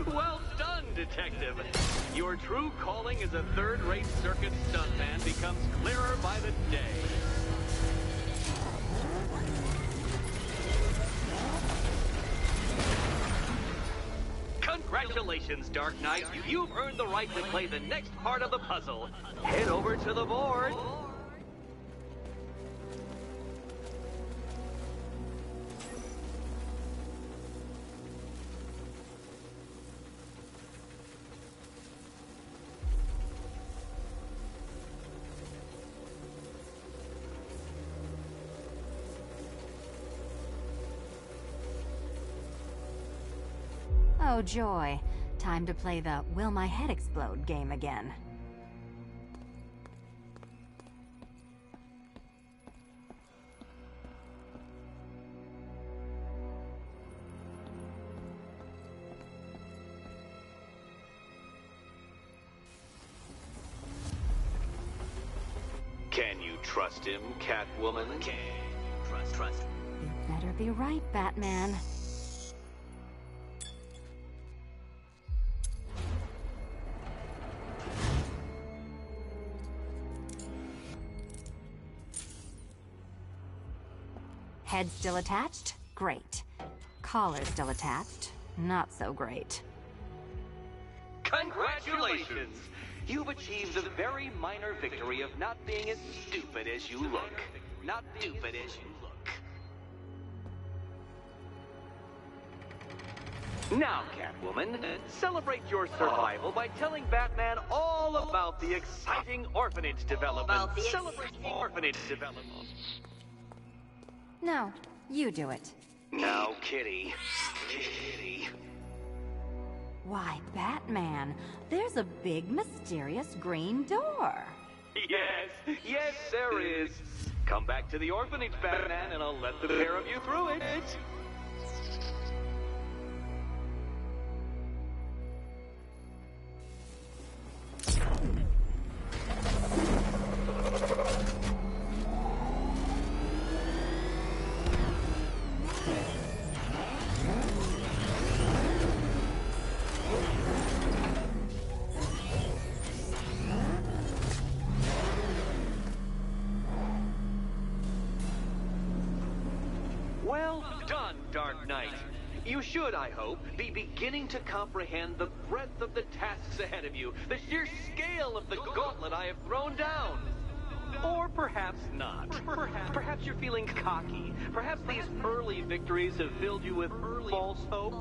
Well done, Detective. Your true calling as a third-rate circus stuntman becomes clearer by the day. Congratulations, Dark Knight. You've earned the right to play the next part of the puzzle. Head over to the board. Oh joy. Time to play the Will My Head Explode game again. Can you trust him, Catwoman? Can you trust him? You better be right, Batman. Head still attached? Great. Collar still attached? Not so great. Congratulations! You've achieved the very minor victory of not being as stupid as you look. Not stupid as you look. Now, Catwoman, celebrate your survival by telling Batman all about the exciting orphanage development. Celebrate the orphanage development. No, you do it. Now, Kitty. Kitty. Why, Batman, there's a big, mysterious green door. Yes, there is. Come back to the orphanage, Batman, and I'll let the pair of you through it. Well done, Dark Knight. You should, I hope, be beginning to comprehend the breadth of the tasks ahead of you, the sheer scale of the gauntlet I have thrown down. Or perhaps not. Perhaps you're feeling cocky. Perhaps these early victories have filled you with false hope.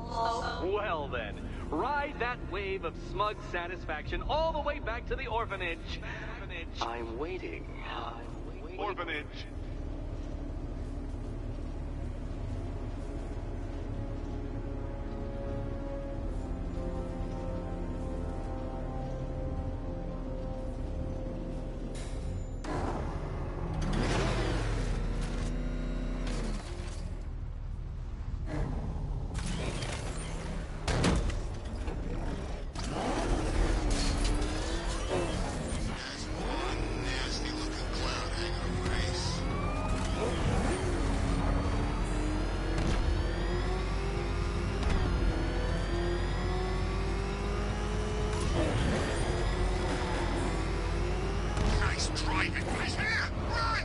Well then, ride that wave of smug satisfaction all the way back to the orphanage. I'm waiting. Orphanage. Driving, please. Here, run!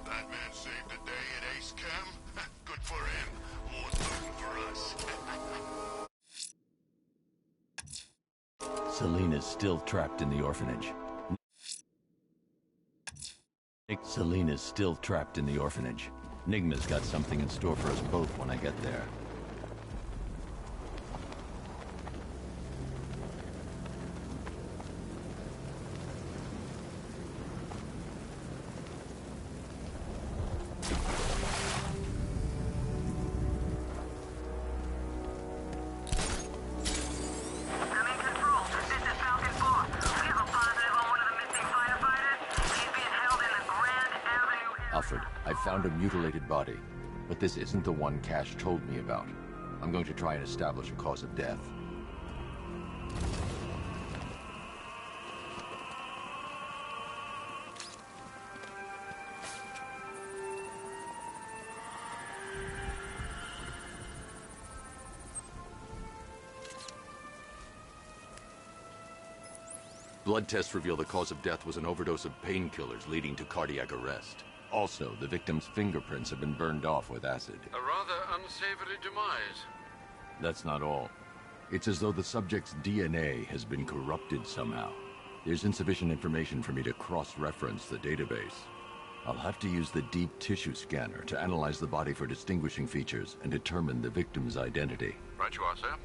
Batman saved the day at Ace Chem. Good for him. More fun for us. Selina's still trapped in the orphanage. Selina's still trapped in the orphanage. Nigma's got something in store for us both when I get there. I I found a mutilated body, but this isn't the one Cash told me about. I'm going to try and establish a cause of death. Blood tests reveal the cause of death was an overdose of painkillers leading to cardiac arrest. Also, the victim's fingerprints have been burned off with acid. A rather unsavory demise. That's not all. It's as though the subject's DNA has been corrupted somehow. There's insufficient information for me to cross-reference the database. I'll have to use the deep tissue scanner to analyze the body for distinguishing features and determine the victim's identity. Right you are, sir.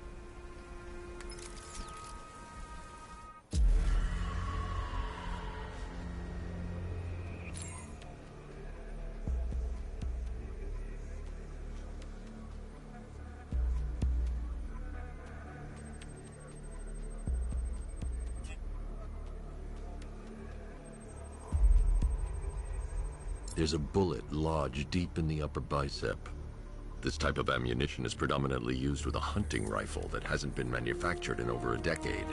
There's a bullet lodged deep in the upper bicep. This type of ammunition is predominantly used with a hunting rifle that hasn't been manufactured in over a decade.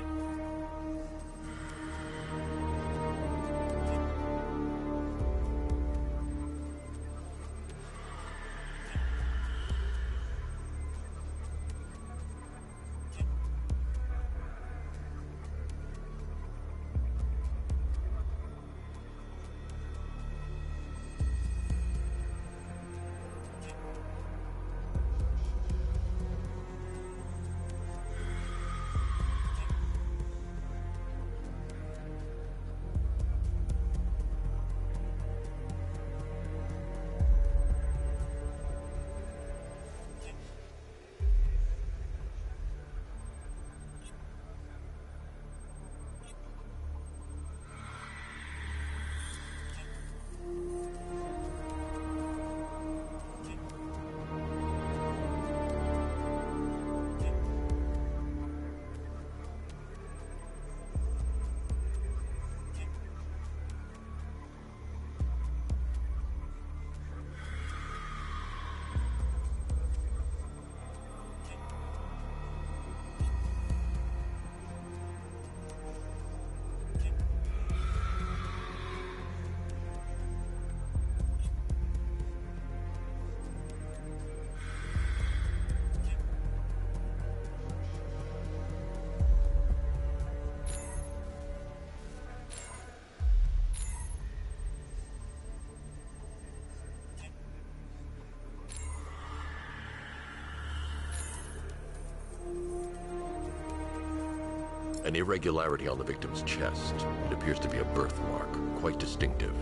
An irregularity on the victim's chest. It appears to be a birthmark, quite distinctive.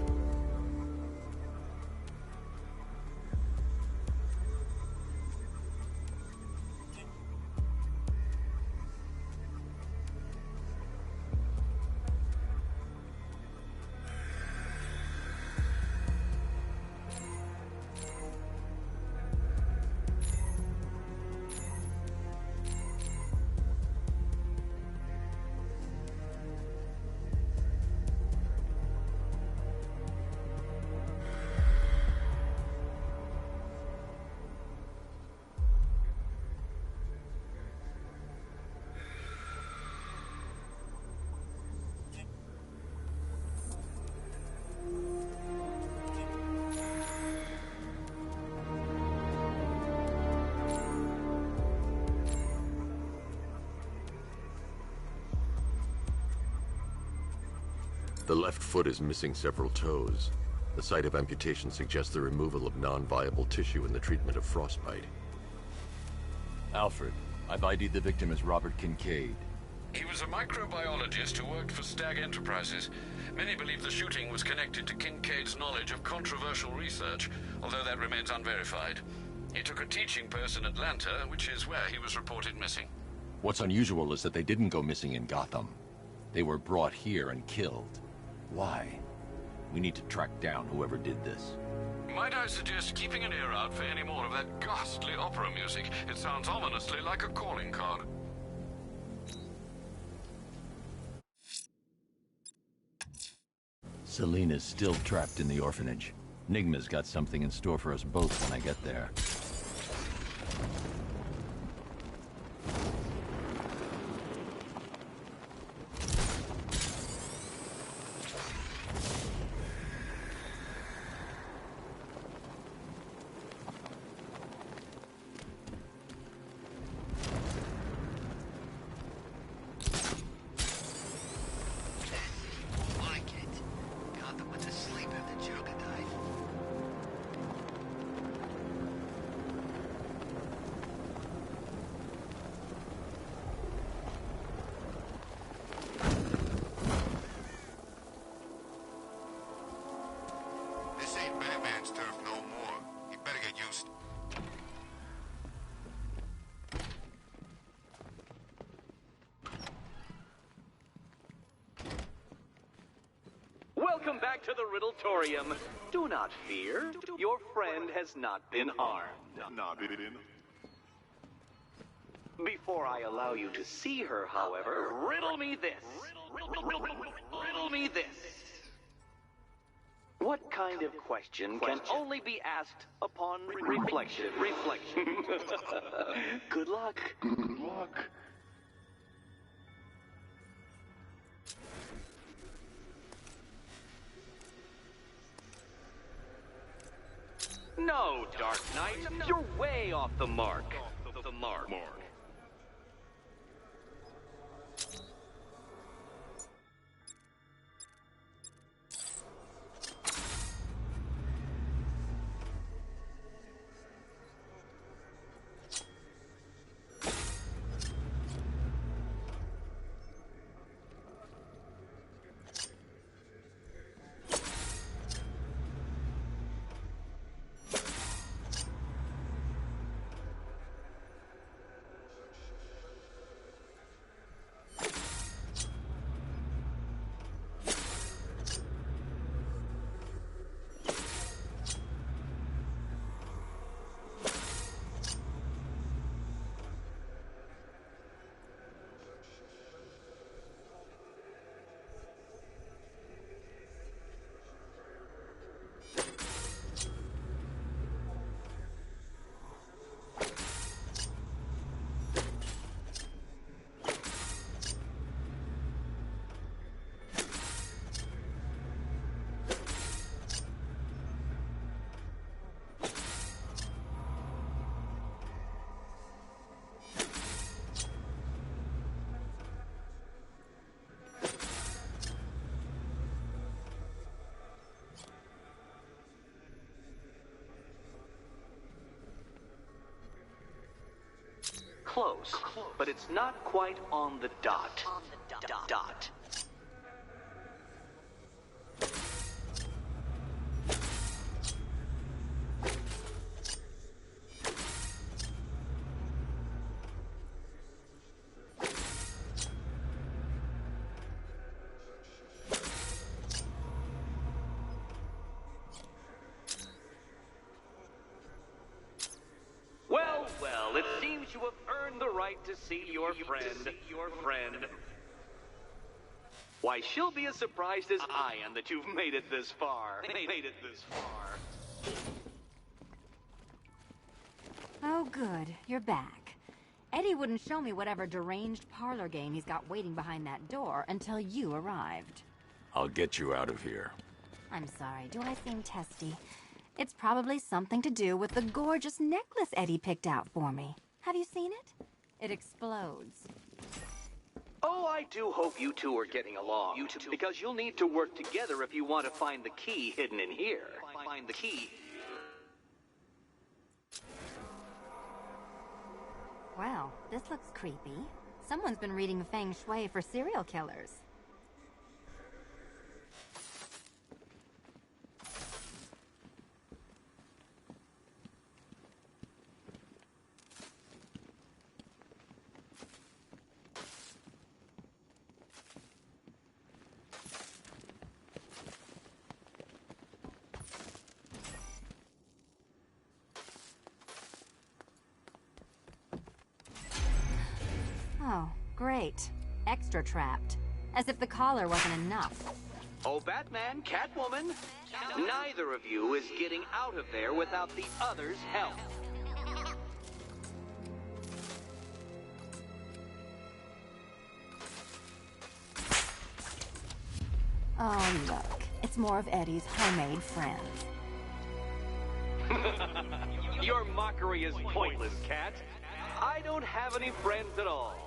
The left foot is missing several toes. The site of amputation suggests the removal of non-viable tissue in the treatment of frostbite. Alfred, I've ID'd the victim as Robert Kincaid. He was a microbiologist who worked for Stag Enterprises. Many believe the shooting was connected to Kincaid's knowledge of controversial research, although that remains unverified. He took a teaching post in Atlanta, which is where he was reported missing. What's unusual is that they didn't go missing in Gotham. They were brought here and killed. Why? We need to track down whoever did this. Might I suggest keeping an ear out for any more of that ghastly opera music? It sounds ominously like a calling card. Selena's still trapped in the orphanage. Nigma's got something in store for us both when I get there. Welcome back to the Riddletorium. Do not fear. Your friend has not been harmed. Before I allow you to see her, however, riddle me this. Riddle me this. What kind of question can only be asked upon reflection? Good luck. Good luck. No, Dark Knight, you're way off the mark. The mark. Close, but it's not quite on the dot. Well, it seems you have earned the right to see your friend. Why, she'll be as surprised as I am that you've made it this far. Oh, good. You're back. Eddie wouldn't show me whatever deranged parlor game he's got waiting behind that door until you arrived. I'll get you out of here. I'm sorry. Do I seem testy? It's probably something to do with the gorgeous necklace Eddie picked out for me. Have you seen it? It explodes. Oh, I do hope you two are getting along. Because you'll need to work together if you want to find the key hidden in here. Find the key. Well, this looks creepy. Someone's been reading Feng Shui for serial killers. Oh, great. Extra trapped. As if the collar wasn't enough. Oh, Batman, Catwoman, neither of you is getting out of there without the other's help. Oh, look. It's more of Eddie's homemade friends. Your mockery is pointless, Cat. I don't have any friends at all.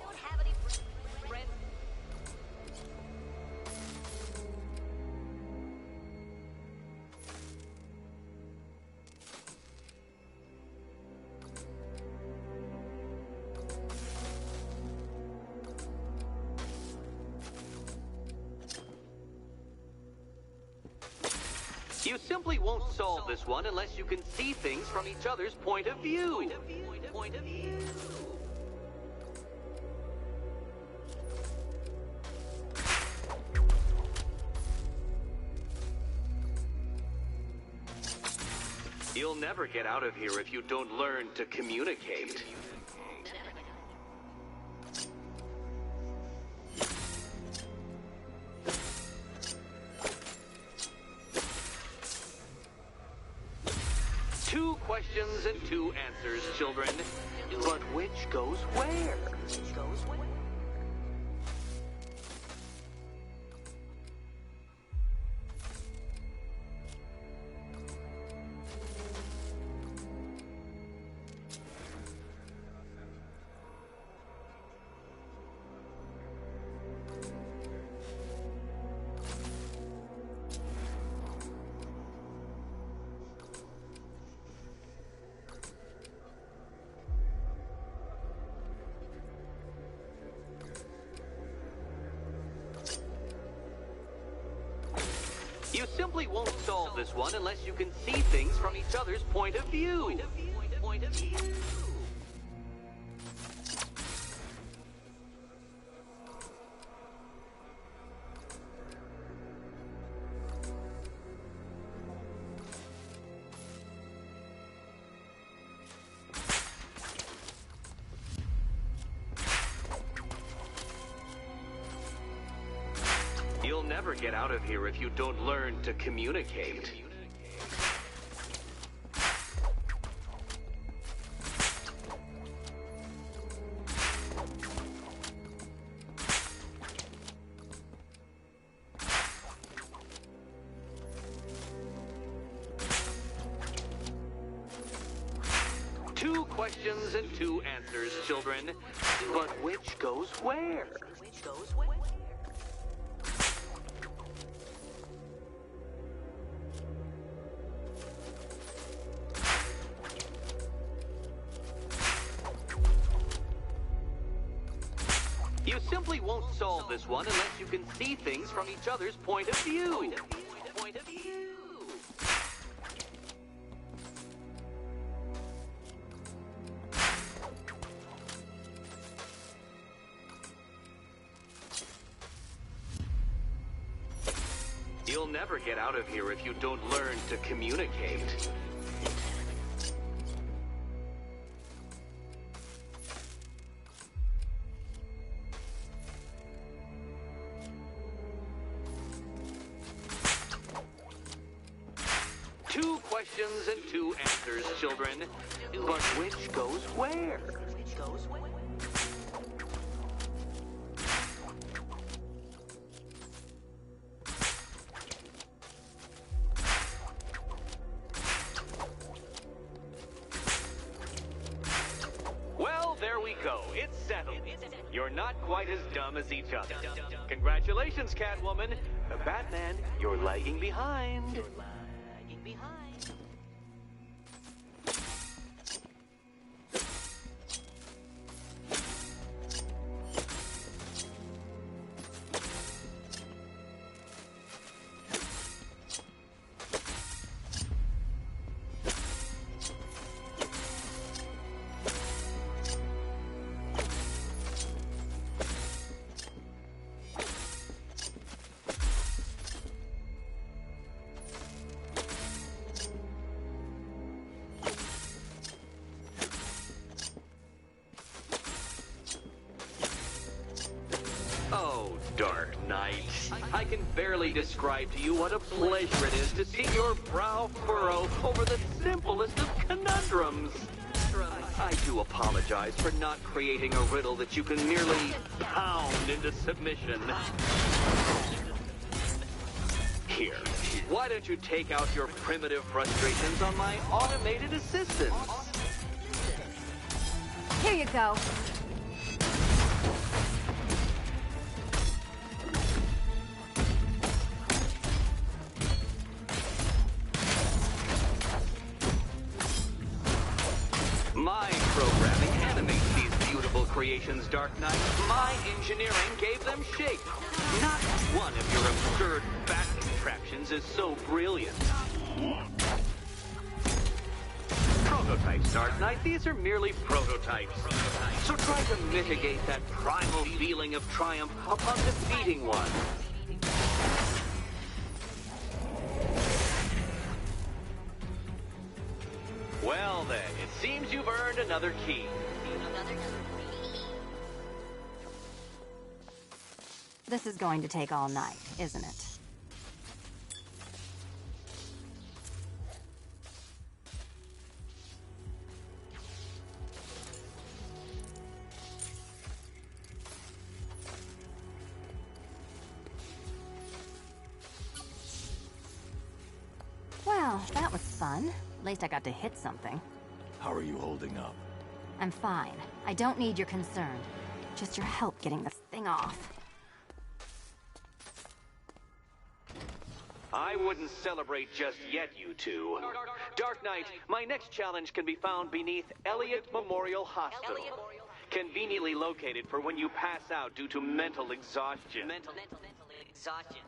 You simply won't solve this one unless you can see things from each other's point of view. You'll never get out of here if you don't learn to communicate. Two questions and two answers, children. But which goes where? You simply won't solve this one unless you can see things from each other's point of view. You'll never get out of here if you don't learn to communicate. Two questions and two answers, children. But which goes where? You simply won't solve this one unless you can see things from each other's point of view. You'll never get out of here if you don't learn to communicate. Two questions and two answers, children. But which goes where? Well, there we go. It's settled. You're not quite as dumb as each other. Congratulations, Catwoman. Batman, you're lagging behind. I can barely describe to you what a pleasure it is to see your brow furrow over the simplest of conundrums. I do apologize for not creating a riddle that you can merely pound into submission. Here, why don't you take out your primitive frustrations on my automated assistants? Here you go. My programming animates these beautiful creations, Dark Knight. My engineering gave them shape. Not one of your absurd bat contraptions is so brilliant. Prototypes, Dark Knight. These are merely prototypes. So try to mitigate that primal feeling of triumph upon defeating one. Well then, it seems you've earned another key. This is going to take all night, isn't it? Well, that was fun. At least I got to hit something. How are you holding up? I'm fine. I don't need your concern. Just your help getting this thing off. I wouldn't celebrate just yet, you two. Dark Knight, my next challenge can be found beneath Elliott Memorial Hospital. Conveniently located for when you pass out due to mental exhaustion. Mental exhaustion.